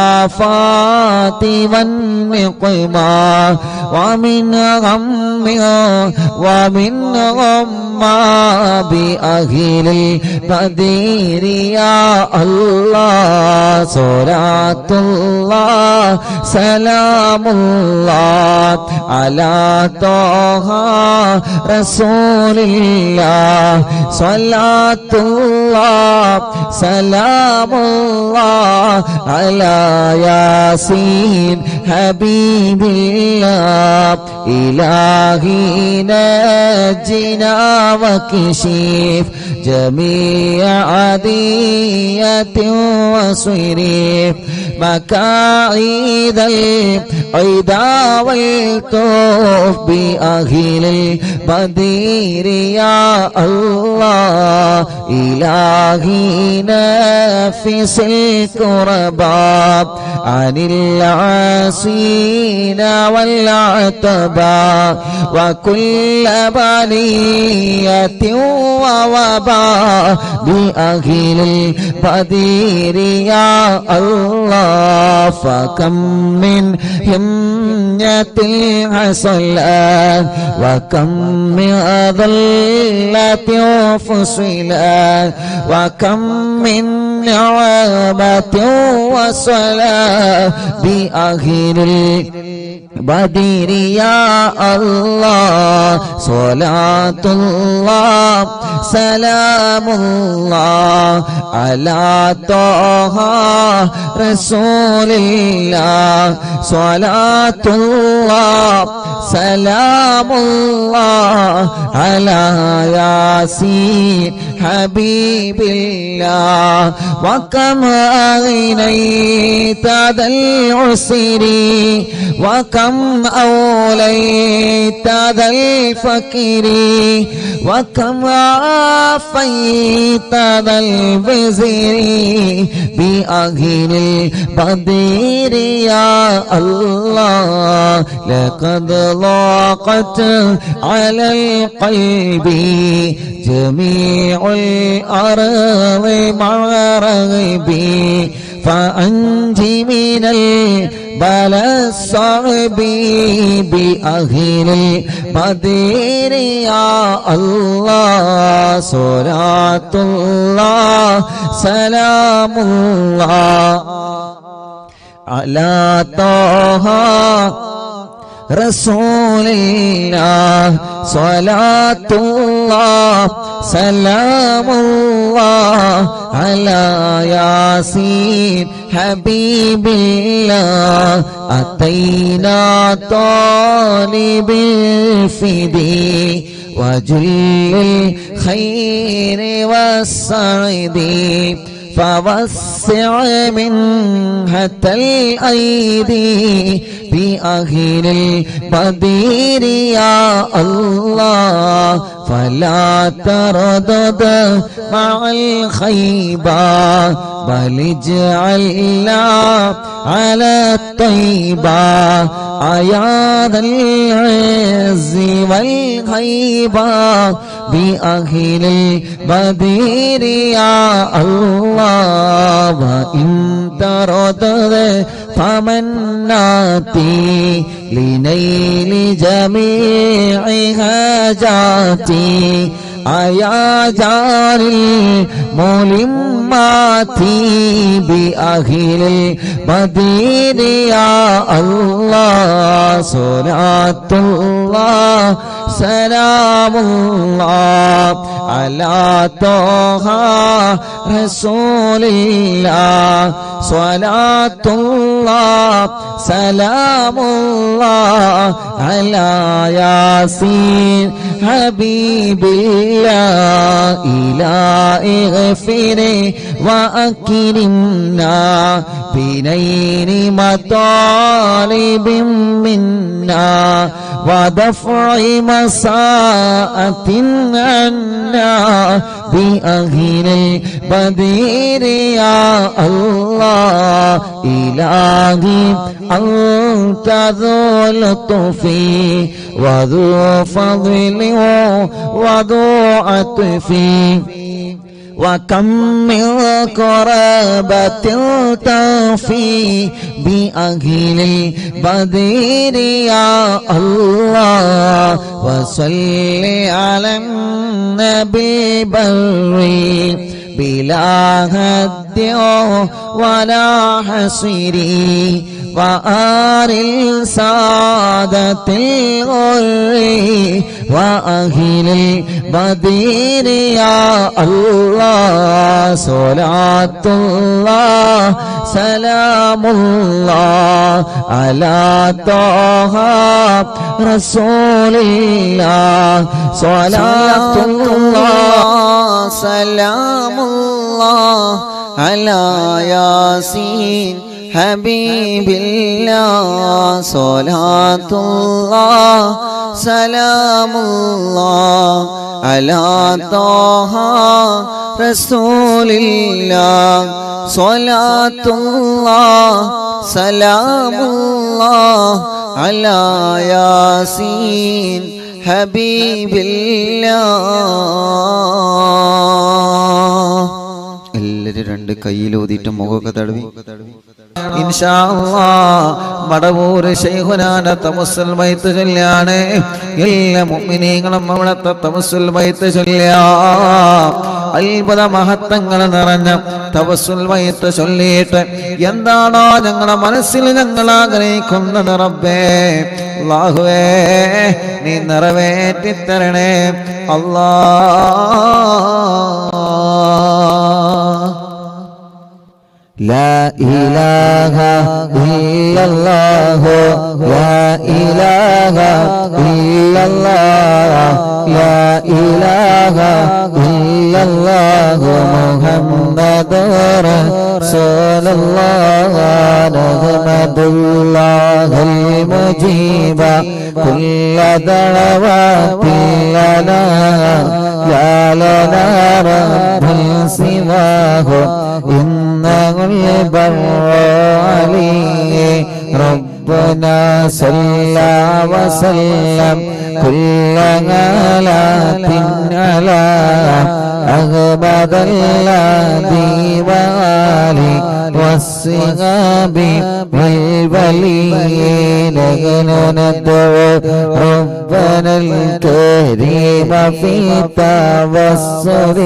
A: الآفات والنقمة ومن غم ومن غمّة بأهل البدير يا الله صلاة الله سلام الله على طه رسول الله صلاة الله سلام الله على ياسين حبيب الله إلهي نجنا وكشف جميع عادية وصريف مكايد العدا والطوف بأهل البدير يا الله إلهي نفس الكرباب عن العاصين والعتباء وكل بلية ووباء بأهل البدير يا الله فكم من همية حصلت وكم من ذلة فصلت وكم من نعمة وصلاة بأهل البدير يا الله صلاة الله سلام الله على طه رسول الله صلاة الله سلام الله على ياسين حبيب الله وكم أغنيت ذا العسر وكم أوليت ذا الفكر وكم عافيت ذا البزر بأهل البدر يا الله لقد ضاقت على القلب جميع الأرض مع رغبي فأنت من البلاء الصعب بأهل البدر يا الله صلاة الله سلام الله على طه رسول الله صلاة الله سلام الله على ياسين حبيب الله أتينا طالب الفدي وجل الخير والسعد فوسع منها الأيدي بأهل البدر يا الله فلا تردد مع الخيبة بل اجعلنا على الطيبة أيا ذا العز والهيبة بأهل البدر يا الله وإن تردد فمناتي لنيل جميع حاجاتي أيا جار الملمات بأهل البدر يا الله صلاة الله سلام الله على طه رسول الله صلاة الله سلام الله على ياسين حبيب الله إلهي اغفر وأكرمنا بنيل مطالب منا ودفع مساءة عنا بأهل البدر يا الله إلهي أنت ذو لطف وذو فضل وذو عطف وكم من قرابة تفي بأهل البدر يا الله وصل على النبي بري بلا هد ولا حصر وآل السادة الغر وأهل البدر يا الله صلاة الله سلام الله على طه رسول الله صلاة الله سلام الله على ياسين حبيب الله صلاة الله سلام الله على طه رسول الله صلاة الله سلام الله على ياسين حبيب الله എല്ലാവരും രണ്ട് കയ്യിലൂതിയിട്ട് മുഖമൊക്കെ തടവി ഇൻഷാ അല്ലാഹ് മടവൂർ ശൈഖുനാന തവസ്സുൽ ബൈത്ത് ചൊല്ലാണ് എല്ലാ മുഅ്മിനീങ്ങളും അവിടുത്തെ തവസ്സുൽ ബൈത്ത് ചൊല്ലിയാം അത്ഭുത മഹത്വങ്ങൾ നിറഞ്ഞ തവസ്സുൽ ബൈത്ത് ചൊല്ലിയിട്ട് എന്താണോ ഞങ്ങളുടെ മനസ്സിൽ ഞങ്ങൾ ആഗ്രഹിക്കുന്നത് റബ്ബേ അല്ലാഹുവേ നീ നിറവേറ്റി തരണേ അല്ലാഹ് لا إله إلا illallah la ilaha illallah la ilaha illallah Muhammadur Rasulullah nahmadullah al-mujiba kulla da'watin lana ya lana rabbun siwahu innahul barru alayhi rabbuna sallallahu wa sallam kulla galatin ala أغبد الذي والي والصغاب والبليين ندعو ربنا الكريم في التوسل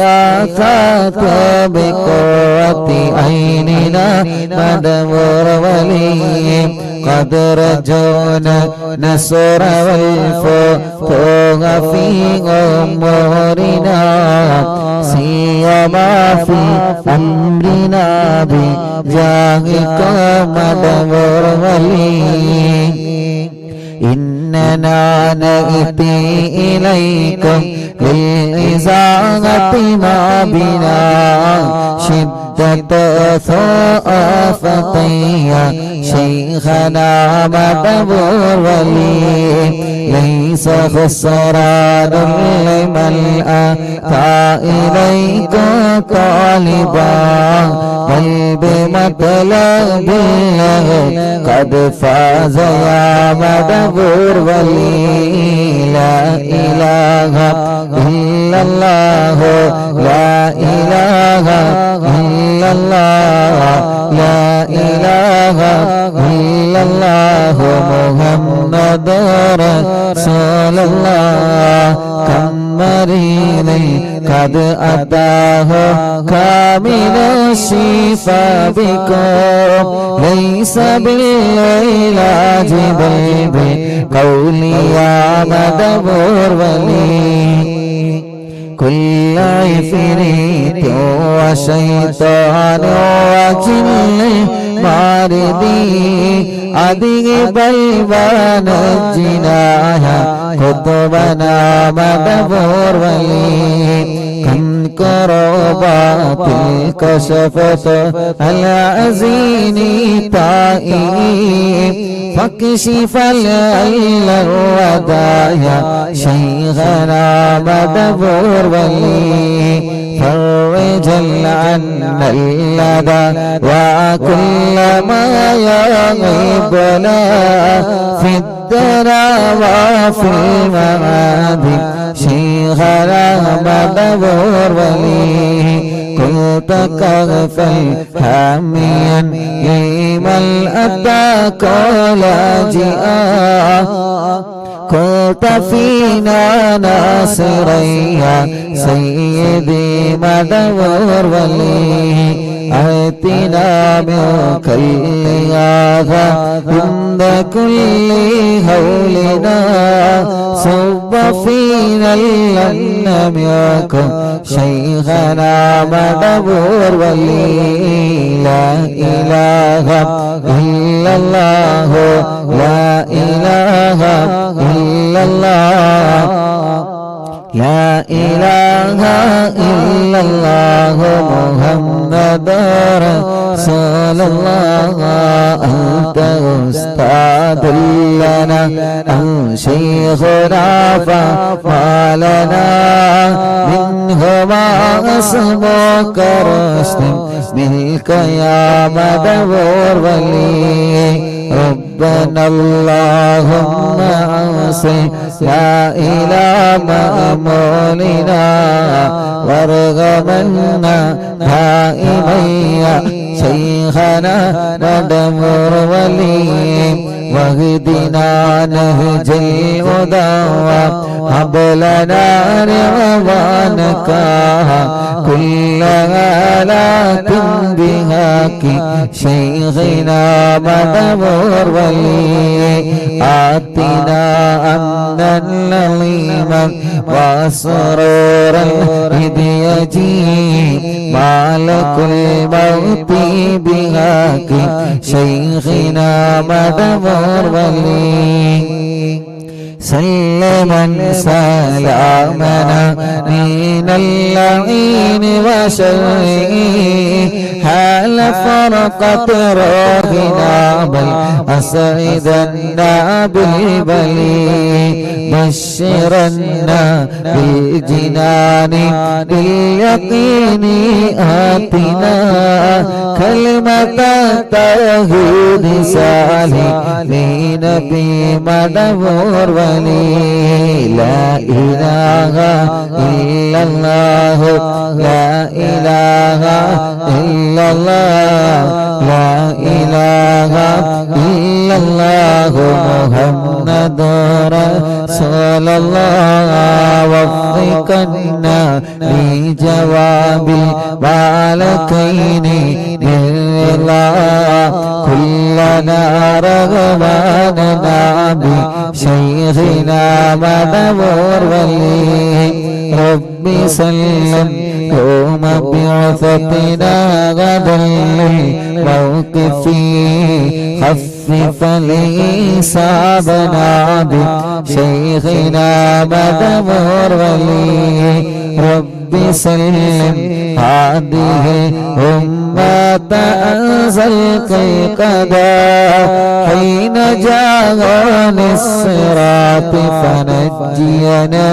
A: واستغاثة بقوة عيننا مدبر ولي قد رجونا نصر والفتوح في أمورنا سيما في أمرنا بجاهك مدبر ولي إننا نأتي إليكم للإزاغة ما بنا شدة ثقافتي شيخنا مدبر ولي ليس خسران لمن أتى إليك طالبا بل بمطلب له قد فاز يا مدبر ولي لا إله إلا الله لا إله إلا الله لا إله إلا الله محمد رسول الله كم مريض قد أتاه كامل الشفاء بكم ليس بالعلاج بل بقول يا مدبر ولي كل عفريت وشيطان وجن ماردي أذهب ونجناها قطبنا مدبر ولي كم كربات الكشفت العزين طائب فاكشف العل الودايا شيخنا مدبر ولي فرج عنا اللدى وكل ما يغيبنا في الدرى وفي المعاد شيخنا مدبر ولي كنت كغفا حاميا لمن أتاك لاجئا كنت فينا ناصريا سيدي مدبر ولي آتنا منك الإغاثة عند كل هولنا صب فينا لم يكن شيخنا مدبر ولي لا إله إلا الله لا إله إلا الله لا إله إلا الله محمد رسول الله أنت أستاذ لنا أنت شيخنا فما لنا منهما اسمك رشد منك يا مدبر ولي ربنا اللهم أوصي لا إله مأمولنا وارغمنا دائما يا شيخنا ندمر ولي واهدنا نهج الهدى هب لنا رضوانك كل آلات بهاك شيخنا مدبر ولي آتنا أمنا لظيما وسرورا إذ يجيب مالك الموت بهاك Madavoor വലി سلما سلامنا من اللعين وشره حال فرقت روحنا بل أسعدنا بالبلي بشرنا بالجنان باليقين آتنا كلمة التوحيد سالمين بمدبور لا إله إلا الله لا إله إلا الله لا إله إلا الله محمد رسول الله وفقنا لجواب البالكين بالله كلنا رغباننا بشيخنا مدبور ولي ربي سلم يوم بعثتنا غدا للموقف خفف لإصابنا بشيخنا مدبور ولي ربي سلم هذه الأمة أنزل القضاء حين جاء الصراط فنجينا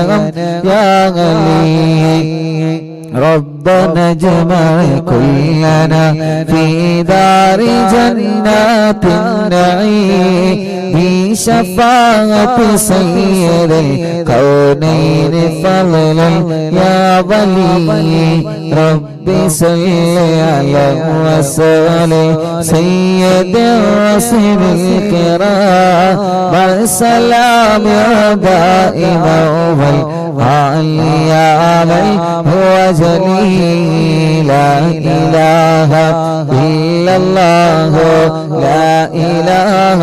A: يا غلي ربنا اجمع كلنا في دار جنات النعيم بشفاعة سيد الكونين فضلا يا ولي ربي صل على وسلم سيد الرسل الكرام والسلام دائما والعلي عليه هو جليل لا إله إلا الله لا إله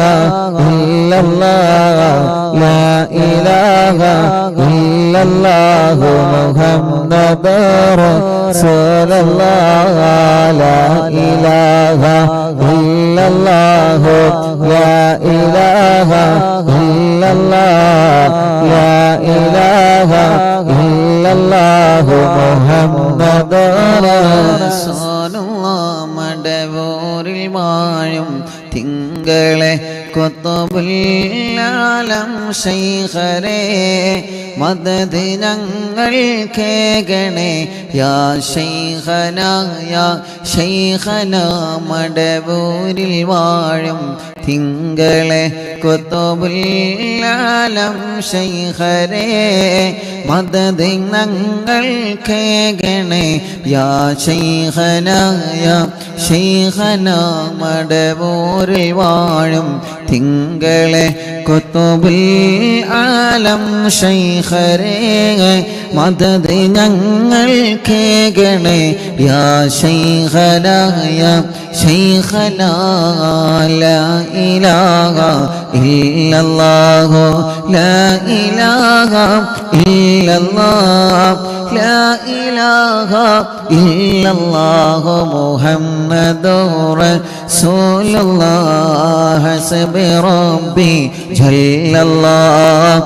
A: إلا الله لا إله إلا الله محمد رسول الله لا إله إلا الله لا إله إلا الله لا إله إلا الله محمد رسول الله മടവൂരിൽ വാഴും തിങ്കളെ കുത്തുബുൽ-ആലം ശൈഖരേ മദദ് ഞങ്ങൾ കേകണേ യാ ശൈഖനാ യാ ശൈഖനാ മടവൂരിൽ വാഴും തിങ്കളെ കുത്തുബുൽ-ആലം ശൈഖരേ മദദ് ഞങ്ങൾ കേകണേ യാ ശൈഖനാ യാ ശൈഖനാ മടവൂരിൽ വാഴും തിങ്കളെ കുത്തുബുൽ-ആലം ശൈഖരേ മദദ് ഞങ്ങൾ കേകണേ യാ ശൈഖനാ യാ ശൈഖനാ ലാ ഇലാഹ ഇല്ലല്ലാഹു ലാ ഇലാഹ ഇല്ലല്ലാഹ് ലാ ഇലാഹ ഇല്ലല്ലാഹു മുഹമ്മദുർ റസൂലുള്ളാഹ് ഹസ്ബി റബ്ബി ജല്ലല്ലാഹ്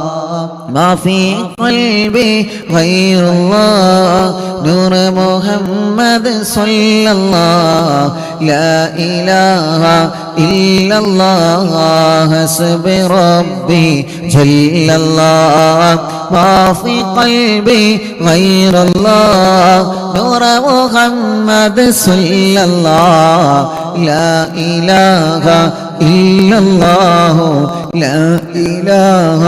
A: ما في قلبي غير الله نور محمد صلى الله لا إله إلا الله حسبي ربي جل الله ما في قلبي غير الله نور محمد صلى الله لا إله إلا الله لا إله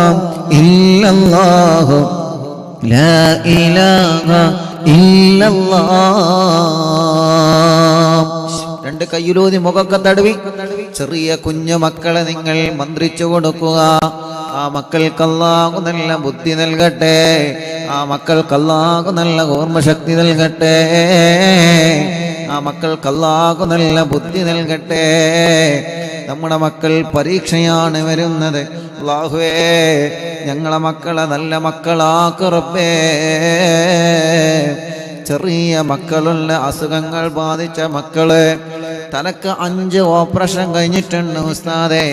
A: إلا الله لا إله إلا الله രണ്ട് കയ്യിലൂതി മുഖക്കെ തടവി ചെറിയ കുഞ്ഞു മക്കളെ നിങ്ങൾ മന്ത്രിച്ചു കൊടുക്കുക. ആ മക്കൾക്ക് അല്ലാഹു നല്ല ബുദ്ധി നൽകട്ടെ, ആ മക്കൾക്ക് അല്ലാഹു നല്ല ഓർമ്മശക്തി നൽകട്ടെ, ആ മക്കൾക്ക് അല്ലാഹു നല്ല ബുദ്ധി നൽകട്ടെ. നമ്മുടെ മക്കൾ പരീക്ഷയാണ് വരുന്നത്. അല്ലാഹുവേ ഞങ്ങളെ മക്കളെ നല്ല മക്കളാക്ക് റബ്ബേ. ചെറിയ മക്കളുള്ള അസുഖങ്ങൾ ബാധിച്ച മക്കള്, തലക്ക് 5 ഓപ്പറേഷൻ കഴിഞ്ഞിട്ടുണ്ട് ഉസ്താദേ.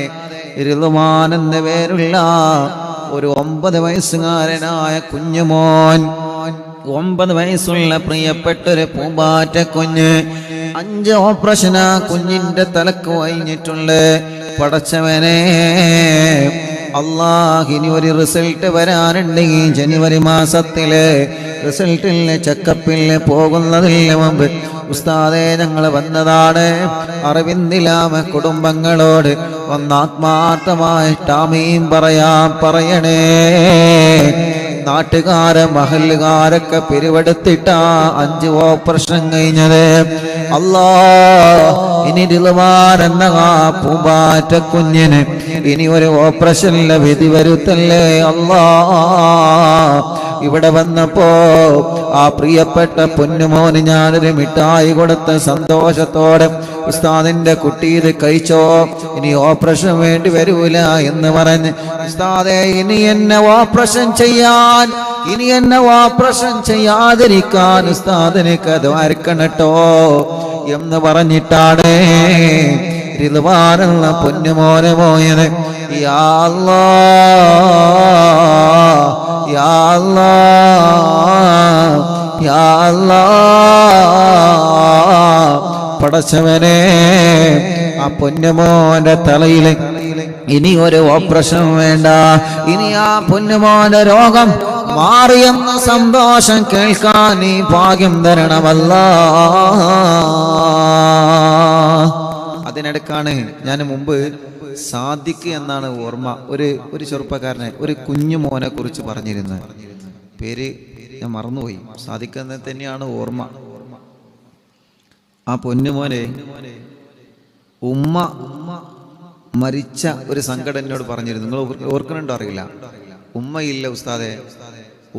A: റിദ്വാൻ എന്ന പേരുള്ള ഒരു 9 വയസ്സുകാരനായ കുഞ്ഞുമോൻ, 9 വയസ്സുള്ള പ്രിയപ്പെട്ടൊരു പൂമ്പാറ്റ കുഞ്ഞ്. 5 ഓപ്പറേഷനാ കുഞ്ഞിന്റെ തലക്ക് കഴിഞ്ഞിട്ടുണ്ട്. പടച്ചവനെ അല്ലാഹ്, ഇനി ഒരു റിസൾട്ട് വരാനുണ്ട്. ഈ ജനുവരി മാസത്തില് റിസൾട്ടില് ചെക്കപ്പിൽ പോകുന്നതിന് മുമ്പ് ഉസ്താദേ ഞങ്ങൾ വന്നതാണ്. അറിവിന്ദിലാമ കുടുംബങ്ങളോട് ഒന്നാത്മാർത്ഥമായിട്ട് ആമീൻ പറയണേ. നാട്ടുകാരെ മഹല്ലുകാരൊക്കെ പിരിവെടുത്തിട്ടാ 5 ഓപ്പറേഷൻ കഴിഞ്ഞത്. അല്ലാഹ്, ഇനി റിദ്വാൻ എന്ന ആ പൂമ്പാറ്റ കുഞ്ഞിന് ഇനി ഒരു ഓപ്പറേഷനിലെ വിധി വരുത്തല്ലേ അല്ലാഹ്. ഇവിടെ വന്നപ്പോ ആ പ്രിയപ്പെട്ട പൊന്നുമോന് ഞാനൊരു മിഠായി കൊടുത്ത സന്തോഷത്തോടെ ഉസ്താദിന്റെ കുട്ടി ഇത് കഴിച്ചോ, ഇനി ഓപ്പറേഷൻ വേണ്ടി വരൂല എന്ന് പറഞ്ഞ്, ഉസ്താദേ ഇനി എന്നെ ഓപ്പറേഷൻ ചെയ്യാതിരിക്കാൻ ഉസ്താദിന് ദ്വാരക്കണട്ടോ എന്ന് പറഞ്ഞിട്ടാണ് റിദ്വാനുള്ള പൊന്നുമോനെ പോയത്. യാ അല്ലാഹ്, യാ അല്ലാഹ്, യാ അല്ലാഹ്. പടച്ചവനെ, ആ പൊന്നുമോന്റെ തലയില് ഇനി ഒരു ഓപ്പറേഷൻ വേണ്ട, ഇനി ആ പൊന്നുമോന്റെ രോഗം മാറിയെന്ന സന്തോഷം കേൾക്കാൻ നീ ഭാഗ്യം തരണമല്ലാ. അതിനിടക്കാണ് ഞാൻ മുമ്പ് സാദിഖ് എന്നാണ് ഓർമ്മ, ഒരു ചെറുപ്പക്കാരനെ, ഒരു കുഞ്ഞു മോനെ കുറിച്ച് പറഞ്ഞിരുന്നത്. പേര് ഞാൻ മറന്നുപോയി. സാദിഖ് എന്ന് തന്നെയാണ് ഓർമ്മ. ആ പൊന്നുമോനെ ഉമ്മ മരിച്ച ഒരു സങ്കടം എന്നോട് പറഞ്ഞിരുന്നു. നിങ്ങൾ ഓർക്കുന്നുണ്ടോ അറിയില്ല. ഉമ്മയില്ല ഉസ്താദെ,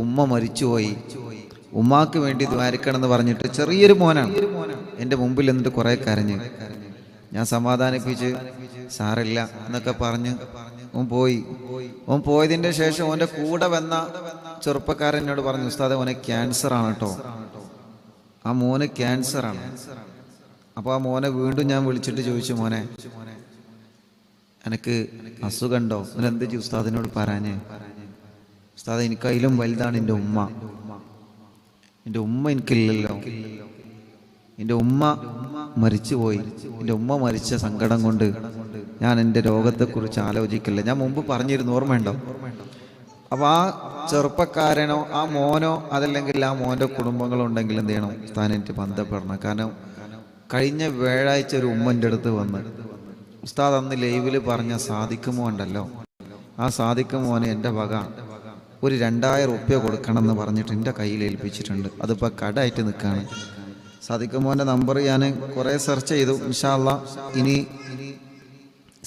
A: ഉമ്മ മരിച്ചുപോയി, ഉമ്മാക്ക് വേണ്ടി ദ്വാരിക്കണം എന്ന് പറഞ്ഞിട്ട് ചെറിയൊരു മോനാണ് എൻ്റെ മുമ്പിൽ എന്നിട്ട് കുറെ കരഞ്ഞ്. ഞാൻ സമാധാനിപ്പിച്ച് സാറില്ല എന്നൊക്കെ പറഞ്ഞ് ഓൻ പോയതിൻ്റെ ശേഷം ഓൻ്റെ കൂടെ വന്ന ചെറുപ്പക്കാരൻ എന്നോട് പറഞ്ഞു, ഉസ്താദെ ഓനെ ക്യാൻസർ ആണ് കേട്ടോ, ആ മോന് ക്യാൻസറാണ്. അപ്പോൾ ആ മോനെ വീണ്ടും ഞാൻ വിളിച്ചിട്ട് ചോദിച്ചു, മോനെ എനിക്ക് അസുഖമുണ്ടോ, എന്ത് ഉസ്താദിനോട് പറയാഞ്ഞേ? ഉസ്താദ് എനിക്കതിലും വലുതാണ് എൻ്റെ ഉമ്മ എനിക്കില്ലല്ലോ, എൻ്റെ ഉമ്മ മരിച്ചുപോയി, എൻ്റെ ഉമ്മ മരിച്ച സങ്കടം കൊണ്ട് ഞാൻ എൻ്റെ രോഗത്തെക്കുറിച്ച് ആലോചിക്കില്ല. ഞാൻ മുമ്പ് പറഞ്ഞിരുന്നു, ഓർമ്മയുണ്ടോ? അപ്പോൾ ആ ചെറുപ്പക്കാരനോ ആ മോനോ അതല്ലെങ്കിൽ ആ മോൻ്റെ കുടുംബങ്ങളോ ഉണ്ടെങ്കിൽ എന്ത് ചെയ്യണം, ഉസ്താദിനായിട്ട് ബന്ധപ്പെടണം. കാരണം കഴിഞ്ഞ വ്യാഴാഴ്ച ഒരു ഉമ്മൻ്റെ അടുത്ത് വന്ന്, ഉസ്താദ് അന്ന് ലൈവിൽ പറഞ്ഞ സാദിഖ് മോൻ ഉണ്ടല്ലോ, ആ സാദിഖ് മോനെ എൻ്റെ വക ഒരു 2000 റുപ്യ കൊടുക്കണം എന്ന് പറഞ്ഞിട്ട് എൻ്റെ കയ്യിൽ ഏൽപ്പിച്ചിട്ടുണ്ട്. അതിപ്പോൾ കടായിട്ട് നിൽക്കുകയാണ്. സാദിഖ് മോൻ്റെ നമ്പർ ഞാൻ കുറേ സെർച്ച് ചെയ്തു. ഇൻഷാ അല്ലാഹ് ഇനി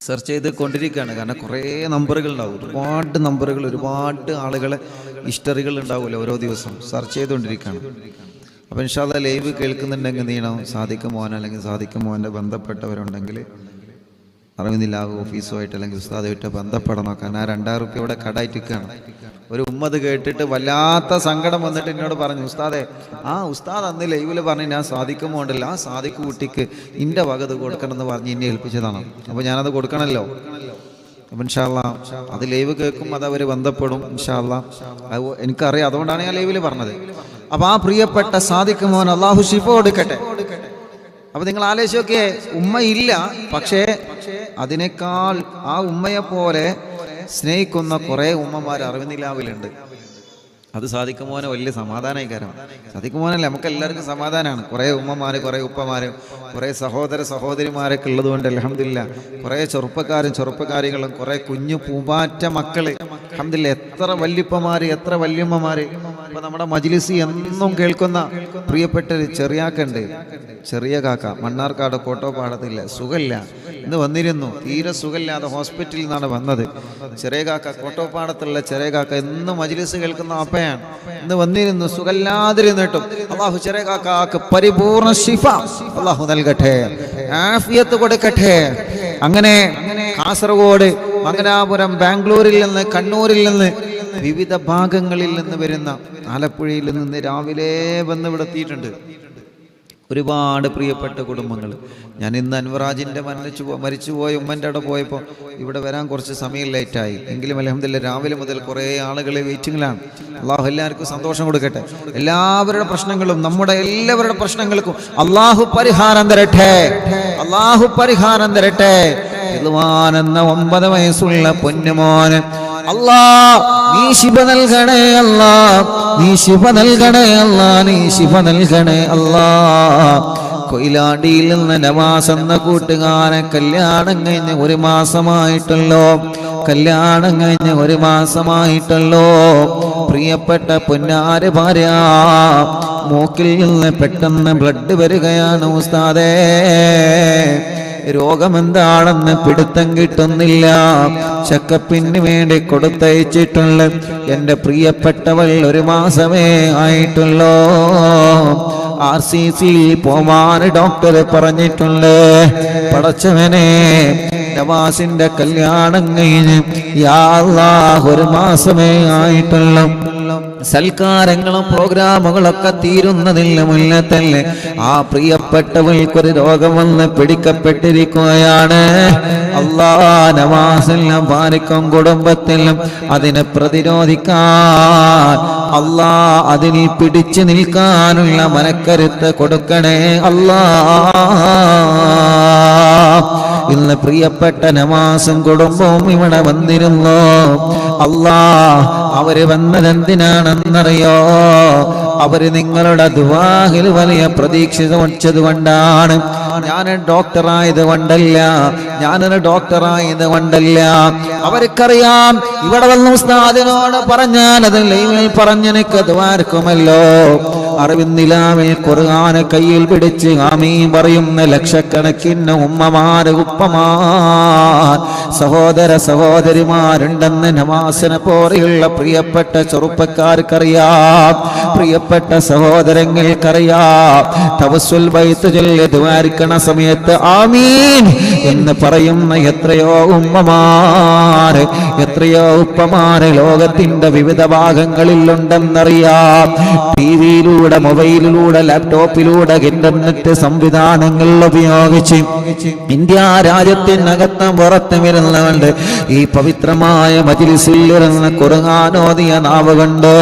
A: സെർച്ച് ചെയ്ത് കൊണ്ടിരിക്കുകയാണ്. കാരണം കുറേ നമ്പറുകൾ ഉണ്ടാവും, ഒരുപാട് നമ്പറുകൾ, ഒരുപാട് ആളുകളെ ഹിസ്റ്ററികൾ ഉണ്ടാവില്ല, ഓരോ ദിവസം സെർച്ച് ചെയ്തുകൊണ്ടിരിക്കുകയാണ്. അപ്പോൾ ഇൻഷാ അല്ലാഹ് ലൈവ് കേൾക്കുന്നുണ്ടെങ്കിൽ എന്ത് ചെയ്യണം, സാദിഖ് മോൻ അല്ലെങ്കിൽ സാദിഖ് മോൻ്റെ ബന്ധപ്പെട്ടവരുണ്ടെങ്കിൽ അറിവിന്ദില്ലാഹ് ഓഫീസുമായിട്ട് അല്ലെങ്കിൽ ഉസ്താദുമായിട്ട് ബന്ധപ്പെടണം. കാരണം ആ 2000 റുപ്യ ഇവിടെ കടായിട്ടിരിക്കുകയാണ്. ഒരു ഉമ്മത് കേട്ടിട്ട് വല്ലാത്ത സങ്കടം വന്നിട്ട് എന്നോട് പറഞ്ഞു, ഉസ്താദെ ആ ഉസ്താദ് അന്ന് ലൈവിൽ പറഞ്ഞ് ഞാൻ സാദിഖ് മോണ്ടല്ല, ആ സാദിഖ് കുട്ടിക്ക് ഇൻ്റെ വകത് കൊടുക്കണം എന്ന് പറഞ്ഞ് എന്നെ ഏൽപ്പിച്ചതാണ്. അപ്പോൾ ഞാനത് കൊടുക്കണമല്ലോ. അപ്പം ഇൻഷാ അല്ലാഹ് അത് ലൈവ് കേൾക്കും, അത് അവർ ബന്ധപ്പെടും ഇൻഷാ അല്ലാഹ്. അത് എനിക്കറിയാം, അതുകൊണ്ടാണ് ഞാൻ ലൈവിൽ പറഞ്ഞത്. അപ്പോൾ ആ പ്രിയപ്പെട്ട സാദിഖ് മോൻ അള്ളാഹു ശിഫ കൊടുക്കട്ടെ. അപ്പൊ നിങ്ങൾ ആലോചിച്ച് നോക്കിയേ, ഉമ്മയില്ല, പക്ഷേ അതിനേക്കാൾ ആ ഉമ്മയെ പോലെ സ്നേഹിക്കുന്ന കുറെ ഉമ്മമാർ അറിവിന്ദിലാവിലുണ്ട്. അത് സാദിഖ് മോനെ വലിയ സമാധാനമായി. കാരണം സാദിഖ് മോനല്ലേ, നമുക്ക് എല്ലാവർക്കും സമാധാനമാണ്. കുറേ ഉമ്മമാര്, കുറേ ഉപ്പമാര്, കുറേ സഹോദരിമാരൊക്കെ ഉള്ളത് കൊണ്ട് അൽഹംദുലില്ലാ കുറേ ചെറുപ്പക്കാരികളും കുറേ കുഞ്ഞു പൂമ്പാറ്റ മക്കള് അൽഹംദുലില്ലാ. എത്ര വല്യപ്പമാര്, എത്ര വല്യമ്മമാര്. ഇപ്പൊ നമ്മുടെ മജ്ലിസ് എന്നും കേൾക്കുന്ന പ്രിയപ്പെട്ട ഒരു ചെറിയാക്കുണ്ട്, ചെറിയ കാക്ക, മണ്ണാർക്കാട് കോട്ടോപ്പാടത്തില്ല, സുഖമില്ല, ഇന്ന് വന്നിരുന്നു, തീരെ സുഖമില്ലാതെ ഹോസ്പിറ്റലിൽ നിന്നാണ് വന്നത്. ചെറിയ കാക്ക, കോട്ടോപ്പാടത്തുള്ള ചെറിയ കാക്ക എന്നും മജ്ലിസ് കേൾക്കുന്ന അപ്പയാണ്. ഇന്ന് വന്നിരുന്നു, സുഖമില്ലാതിരുന്നിട്ടും അള്ളാഹു ചെറിയ കാക്കാക്ക് പരിപൂർണ ശിഫ അള്ളാഹു നൽകട്ടെ, ആഫിയത്ത് കൊടുക്കട്ടെ. അങ്ങനെ കാസർഗോഡ്, മംഗലാപുരം, ബാംഗ്ലൂരിൽ നിന്ന്, കണ്ണൂരിൽ നിന്ന്, വിവിധ ഭാഗങ്ങളിൽ നിന്ന് വരുന്ന, ആലപ്പുഴയിൽ നിന്ന് രാവിലെ വന്ന് ഇവിടെ എത്തിയിട്ടുണ്ട്.
B: ഒരുപാട് പ്രിയപ്പെട്ട കുടുംബങ്ങൾ. ഞാൻ ഇന്ന് അൻവറാജിൻ്റെ മരിച്ചുപോയ ഉമ്മൻ്റെ അവിടെ പോയപ്പോൾ ഇവിടെ വരാൻ കുറച്ച് സമയം ലേറ്റായി. എങ്കിലും അൽഹംദുലില്ലാഹ് രാവിലെ മുതൽ കുറേ ആളുകൾ വെയിറ്റിങ്ങിലാണ്. അള്ളാഹു എല്ലാവർക്കും സന്തോഷം കൊടുക്കട്ടെ. എല്ലാവരുടെ പ്രശ്നങ്ങളും, നമ്മുടെ എല്ലാവരുടെ പ്രശ്നങ്ങൾക്കും അള്ളാഹു പരിഹാരം തരട്ടെ. അള്ളാഹു പരിഹാരം തരട്ടെ. റിദ്വാൻ എന്ന 9 വയസ്സുള്ള പൊന്നുമോന് അല്ലാ നീ ശിഫ നൽകണേ അല്ലാ, നീ ശിഫ നൽകണേ അല്ലാ, നീ ശിഫ നൽകണേ അല്ലാ. കൊയിലാണ്ടിയിൽ നിന്ന് നവാസ് എന്ന കൂട്ടുകാരൻ കല്യാണം കഴിഞ്ഞ് 1 മാസമായിട്ടുള്ളോ, കല്യാണം കഴിഞ്ഞ് 1 മാസമായിട്ടുള്ളോ. പ്രിയപ്പെട്ട പൊന്നാര ഭാര്യ മൂക്കിൽ നിന്ന് പെട്ടെന്ന് ബ്ലഡ് വരികയാണ് ഉസ്താദേ. രോഗമെന്താണെന്ന് പിടുത്തം കിട്ടുന്നില്ല. ചെക്കപ്പിന് വേണ്ടി കൊടുത്തയച്ചിട്ടുള്ള എൻ്റെ പ്രിയപ്പെട്ടവൾ 1 മാസമേ ആയിട്ടുള്ളൂ. RCC പോവാൻ ഡോക്ടർ പറഞ്ഞിട്ടുണ്ട്. പടച്ചവനെ നവാസിന്റെ കല്യാണം കഴിഞ്ഞ് യാ അല്ലാഹ് 1 മാസമേ ആയിട്ടുള്ളൂ. സൽക്കാരങ്ങളും പ്രോഗ്രാമുകളൊക്കെ തീരുന്നതില്ല മുന്നേ തന്നെ ആ പ്രിയപ്പെട്ടവൾക്കൊരു രോഗം വന്ന് പിടിക്കപ്പെട്ടിരിക്കുകയാണ്. അല്ലാഹ് നവാസിലും ഭാര്യക്കും കുടുംബത്തിലും അതിനെ പ്രതിരോധിക്കാൻ അല്ലാഹ് അതിൽ പിടിച്ചു നിൽക്കാനുള്ള മനക്കരുത്ത് കൊടുക്കണേ അല്ലാഹ്. ഇന്ന് പ്രിയപ്പെട്ട നവാസും കുടുംബവും ഇവിടെ വന്നിരുന്നു. അല്ലാഹ് അവര് വന്നതെന്തിനാണെന്നറിയോ? അവര് നിങ്ങളുടെ ദുആയിൽ വലിയ പ്രതീക്ഷ വച്ചത് കൊണ്ടാണ്. ഞാനൊരു ഡോക്ടറായത് കൊണ്ടല്ല, ഞാനൊരു ഡോക്ടറായത് കൊണ്ടല്ല. അവർക്കറിയാം ഇവിടെ വന്ന ഉസ്താദിനോട് പറഞ്ഞാൽ അത് ലൈവിൽ പറഞ്ഞെനിക്ക് ദ്വാരക്കുമല്ലോ. അറിവിന്നിലാവിൽ ഖുർആൻ കയ്യിൽ പിടിച്ച് ആമീൻ പറയുന്ന ലക്ഷക്കണക്കിന് ഉമ്മമാര്, ഉപ്പമാർ, സഹോദര സഹോദരിമാരുണ്ടെന്ന് നവാസിനെ പോലെയുള്ള പ്രിയപ്പെട്ട ചെറുപ്പക്കാർക്കറിയാം, പ്രിയപ്പെട്ട സഹോദരങ്ങൾക്കറിയാം. തവസ്സുൽ ബൈത്ത് ചൊല്ലി ദ്വാരിക്കണ സമയത്ത് ആമീൻ എന്ന് പറയുന്ന എത്രയോ ഉമ്മമാര്, എത്രയോ ഉപ്പമാര് ലോകത്തിന്റെ വിവിധ ഭാഗങ്ങളിലുണ്ടെന്നറിയാം. ടിവിയിലൂടെ, മൊബൈലിലൂടെ, ലാപ്ടോപ്പിലൂടെ, ഇന്റർനെറ്റ് സംവിധാനങ്ങൾ ഉപയോഗിച്ച് ഇന്ത്യ രാജ്യത്തിനകത്തും പുറത്തും വരുന്നവണ്ട് ഈ പവിത്രമായ മജ്ലിസിൽ ഇരുന്ന് ഖുർആൻ ഓതിയ നാവ് കൊണ്ട്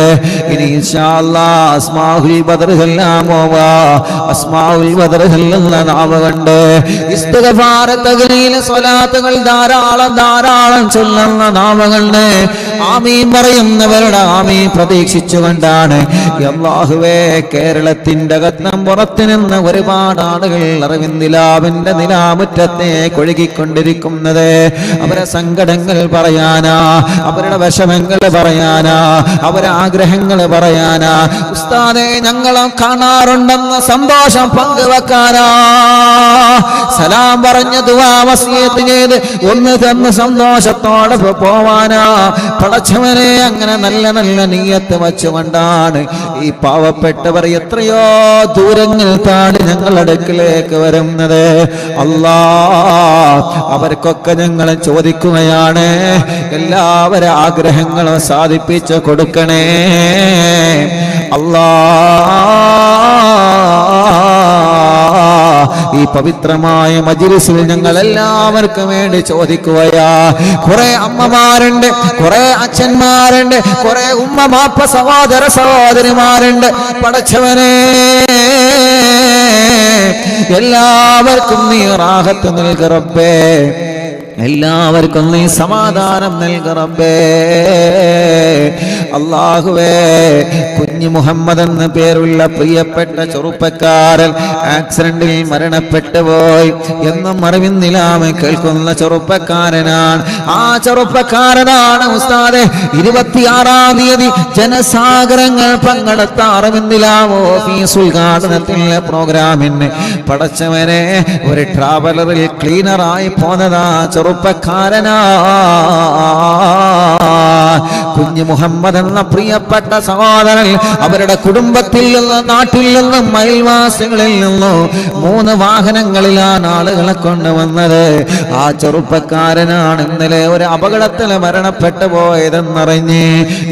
B: ഇനി ഇൻഷാ അല്ലാഹ് അസ്മാഉൽ ബദർ ചൊല്ലാമോവാ. അസ്മാഉൽ ബദർ ചൊല്ലുന്ന നാവ് കൊണ്ട് ഇസ്തിഗ്ഫാർ, തഗ്ലീൽ, സ്വലാത്തുകൾ ധാരാളം ധാരാളം ചൊല്ലുന്ന നാവ് കൊണ്ട് ആമീൻ പറയുന്നവരുടെ ആമീൻ പ്രതീക്ഷിച്ചുകൊണ്ടാണ് അല്ലാഹുവേ കേരളത്തിന്റെ അകത്തും പുറത്തു നിന്ന് ഒരുപാട് ആളുകൾ അറിവിന്ദിലാവിന്റെ നിലാമുറ്റത്തെ കൊഴുകിക്കൊണ്ടിരിക്കുന്നത്. അവരെ സങ്കടങ്ങൾ പറയാനാ, അവരുടെ വിഷമങ്ങൾ പറയാനാ, അവരെ ആഗ്രഹങ്ങൾ പറയാനാ. ഉസ്താദേ ഞങ്ങളും കാണാറുണ്ടെന്ന സന്തോഷം പങ്കുവെക്കാനാ, സലാം പറഞ്ഞ ദുആ വസിയത്ത് ചെയ്ത് ഒന്ന് തന്ന് സന്തോഷത്തോടെ പോവാനാ. പടച്ചവനെ അങ്ങനെ നല്ല നല്ല നിയ്യത്ത് വച്ചുകൊണ്ടാണ് ഈ പാവപ്പെട്ടവർ എത്രയോ ദൂരങ്ങൾ താണ്ടി ഞങ്ങളുടെ അടുക്കിലേക്ക് വരുന്നത്. അല്ലാഹ് അവർക്കൊക്കെ ഞങ്ങൾ ചോദിക്കുകയാണ്, എല്ലാവരും ആഗ്രഹങ്ങളും സാധിപ്പിച്ചു കൊടുക്കണേ അല്ലാഹ്. ഈ പവിത്രമായ മജ്ലിസിൽ ഞങ്ങൾ എല്ലാവർക്കും വേണ്ടി ചോദിക്കുകയാ. കുറെ അമ്മമാരുണ്ട്, കുറെ അച്ഛന്മാരുണ്ട്, കുറെ ഉമ്മ മാപ്പ സഹോദര സഹോദരിമാരുണ്ട്. പടച്ചവനെ എല്ലാവർക്കും നീ റാഹത്ത് നൽക റബ്ബേ, എല്ലാവർക്കും നീ സമാധാനം നൽക റബ്ബേ. അല്ലാഹുവേ കുഞ്ഞു മുഹമ്മദ് എന്ന പേരുള്ള പ്രിയപ്പെട്ട ചെറുപ്പക്കാരൻ ആക്സിഡന്റിൽ മരണപ്പെട്ടു പോയി എന്നും അറിവിന്നിലാമ കേൾക്കുന്ന ചെറുപ്പക്കാരനാണ്. ആ ചെറുപ്പക്കാരനാണ് ഉസ്താദെ 26-ാം തീയതി ജനസാഗരങ്ങൾ പങ്കെടുത്ത അറിവിന്നിലാമ ഓഫീസ് ഉദ്ഘാടനത്തിലെ പ്രോഗ്രാമിന് പടച്ചവനെ ഒരു ട്രാവലറിൽ ക്ലീനറായി പോന്നതാ ചെറുപ്പക്കാരനാ. കുഞ്ഞു മുഹമ്മദ്
A: മുഹമ്മദ് എന്ന പ്രിയപ്പെട്ട സഹോദരൻ അവരുടെ കുടുംബത്തിൽ നിന്നും നാട്ടിൽ നിന്നും അയൽവാസികളിൽ നിന്നും 3 വാഹനങ്ങളിലാണ് ആളുകളെ കൊണ്ടുവന്നത്. ആ ചെറുപ്പക്കാരനാണ് ഇന്നലെ ഒരു അപകടത്തിൽ മരണപ്പെട്ടു പോയതെന്നറിഞ്ഞ്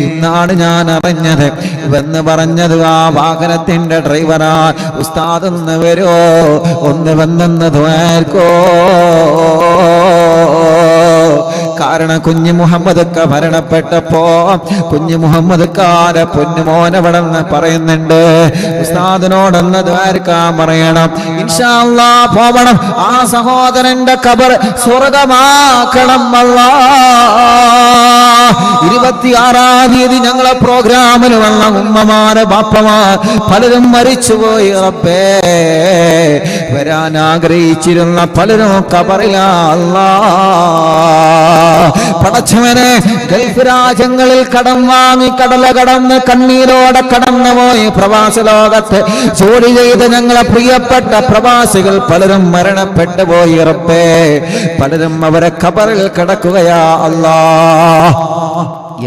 A: ഇന്നാണ് ഞാൻ അറിഞ്ഞത് എന്ന് പറഞ്ഞത്. ആ വാഹനത്തിന്റെ ഡ്രൈവറാ. ഉസ്താദ് ഒന്ന് വരോ, ഒന്ന് വന്നെന്ന് ദ്വാർക്കോ. കാരണം കുഞ്ഞു മുഹമ്മദ് മരണപ്പെട്ടപ്പോ കുഞ്ഞു മുഹമ്മദ് കാരെ പൊന്നുമോനവിടെന്ന് പറയുന്നുണ്ട്. ഉസ്താദിനോടൊന്ന് ദ്വാരക്കാൻ പറയണം. ഇൻഷാ അല്ലാഹ് പോവണം. ആ സഹോദരന്റെ ഖബർ സ്വർഗമാക്കണം അല്ലാഹ്. 26-ാം തീയതി ഞങ്ങളെ പ്രോഗ്രാമിൽ വന്ന ഉമ്മമാര് ബാപ്പമാർ പലരും മരിച്ചുപോയി. റബ്ബേ, വരാൻ ആഗ്രഹിച്ചിരുന്ന പലരും ഖബറിലാ അല്ലാഹ്. പടച്ചവനെ, ഗൾഫ് രാജ്യങ്ങളിൽ കടം വാങ്ങി കടല കടന്ന് കണ്ണീരോടെ കടന്നുപോയി പ്രവാസ ലോകത്ത് ജോലി ചെയ്ത് ഞങ്ങളെ പ്രിയപ്പെട്ട പ്രവാസികൾ പലരും മരണപ്പെട്ടു പോയി. റബ്ബേ, പലരും അവരെ ഖബറിൽ കിടക്കുകയാ അല്ലാഹ്.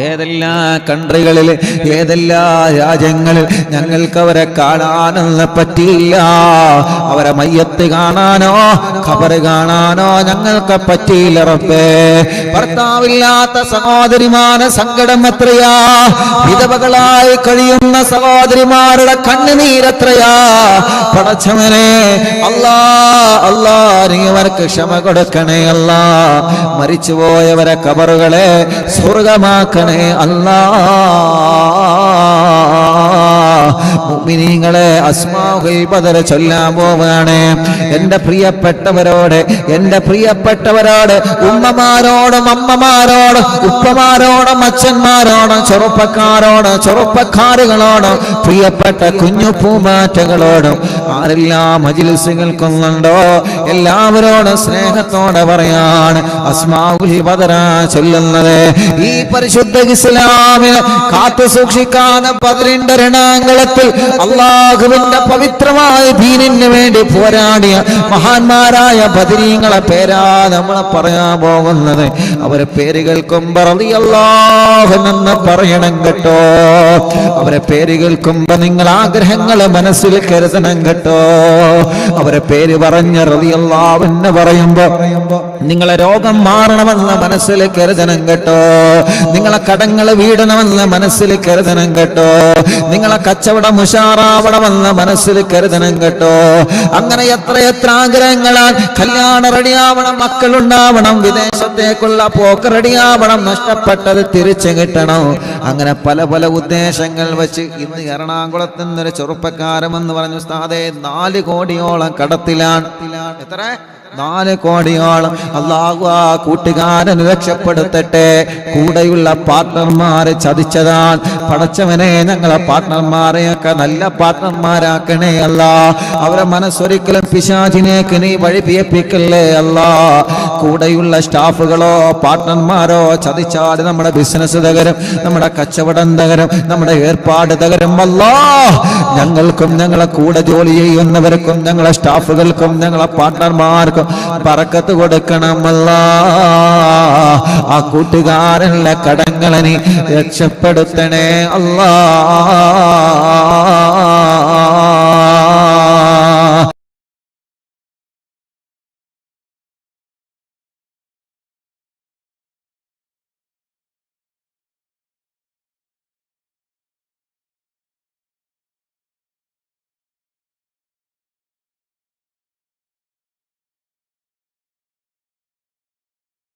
A: ഏതെല്ലാം കൺട്രികളിൽ ഏതെല്ലാം രാജ്യങ്ങളിൽ ഞങ്ങൾക്ക് അവരെ കാണാനൊന്നും പറ്റിയില്ല. അവരെ മയ്യത്ത് കാണാനോ ഖബർ കാണാനോ ഞങ്ങൾക്ക് പറ്റിയില്ല. റബ്ബേ, ഭർത്താവില്ലാത്ത സഹോദരിമാരുടെ സങ്കടം എത്രയാ, വിധവകളായി കഴിയുന്ന സഹോദരിമാരുടെ കണ്ണുനീരെത്രയാ. പടച്ചവനെ, അല്ലാ അല്ലാ, നീ അവർക്ക് ക്ഷമ കൊടുക്കണേ അല്ലാ. മരിച്ചുപോയവരെ ഖബറുകളെ സ്വർഗമാക്ക അല്ലാഹ്. മുഅ്മിനീങ്ങളെ, അസ്മാഉൽ ബദർ ചൊല്ലാൻ പോവാണ്. എൻ്റെ പ്രിയപ്പെട്ടവരോട് ഉമ്മമാരോടും അമ്മമാരോടും ഉപ്പമാരോടും അച്ഛന്മാരോടും ചെറുപ്പക്കാരുകളോടും പ്രിയപ്പെട്ട കുഞ്ഞു പൂമാറ്റകളോടും ആരെല്ലാം മജ്‌ലിസുകൾക്കൊന്നുണ്ടോ എല്ലാവരോടും സ്നേഹത്തോടെ പറയാണ് അസ്മാഉൽ ബദർ ചൊല്ലുന്നത്. ഈ പരിശുദ്ധ ഇസ്ലാമിനെ കാത്തു സൂക്ഷിക്കാൻ ബദറിന്റെ രണാങ്കളത്തിൽ അല്ലാഹുവിന്റെ പവിത്രമായ ദീനിന് വേണ്ടി പോരാടിയ മഹാന്മാരായ ബദരീങ്ങളെ പേരാ നമ്മൾ പറയാൻ പോകുന്നത്. അവരെ പേര് കേൾക്കുമ്പോൾ റളിയല്ലാഹു എന്ന് പറയണം കേട്ടോ. അവരെ പേര് കേൾക്കുമ്പോൾ നിങ്ങൾ ആഗ്രഹങ്ങൾ മനസ്സിൽ കരുതണം കേട്ടോ. അവരെ പേര് പറഞ്ഞ് റളിയല്ലാഹു എന്ന് പറയുമ്പോ നിങ്ങളെ രോഗം മാറണമെന്ന് മനസ്സിൽ കരുതണം കേട്ടോ. നിങ്ങളെ കടങ്ങൾ വീടണമെന്ന് മനസ്സിൽ കരുതണം കേട്ടോ. നിങ്ങളെ കച്ചവടം ഉഷാറാവണമെന്ന് മനസ്സിൽ കരുതണം കേട്ടോ. അങ്ങനെ എത്ര ആഗ്രഹങ്ങളാൽ കല്യാണം റെഡിയാവണം, മക്കളുണ്ടാവണം, വിദേശത്തേക്കുള്ള പോക്ക് റെഡിയാവണം, നഷ്ടപ്പെട്ടത് തിരിച്ചു കിട്ടണം. അങ്ങനെ പല ഉദ്ദേശങ്ങൾ വെച്ച് ഇന്ന് എറണാകുളത്ത് നിന്നൊരു ചെറുപ്പക്കാരമെന്ന് പറഞ്ഞു ഉസ്താദേ 4 കോടിയോളം കടത്തിലാണ്. എത്ര? 4 കോടിയോളം. അല്ലാഹു ആ കൂട്ടുകാരന് രക്ഷപ്പെടുത്തട്ടെ. കൂടെയുള്ള പാർട്ട്ണർമാരെ ചതിച്ചതാണ്. പടച്ചവനെ, ഞങ്ങളെ പാർട്ട്ണർമാരെയൊക്കെ നല്ല പാർട്ട്ണർമാരാക്കണേ അല്ലാ. അവരെ മനസ്സൊരിക്കലും പിശാചിനേക്ക് നീ വഴിപിയപ്പിക്കല്ലേ അല്ലാ. കൂടെയുള്ള സ്റ്റാഫുകളോ പാർട്ട്ണർമാരോ ചതിച്ചാൽ നമ്മുടെ ബിസിനസ് തകരും, നമ്മുടെ കച്ചവടം തകരും, നമ്മുടെ ഏർപ്പാട് തകരും അല്ലാ. ഞങ്ങൾക്കും ഞങ്ങളെ കൂടെ ജോലി ചെയ്യുന്നവർക്കും ഞങ്ങളെ സ്റ്റാഫുകൾക്കും ഞങ്ങളെ പാർട്ട്ണർമാർക്കും ബറക്കത്ത് കൊടുക്കണമല്ലാ. ആ കൂട്ടുകാരനുള്ള കടങ്ങളെ നീ രക്ഷപ്പെടുത്തണേ അല്ലാ.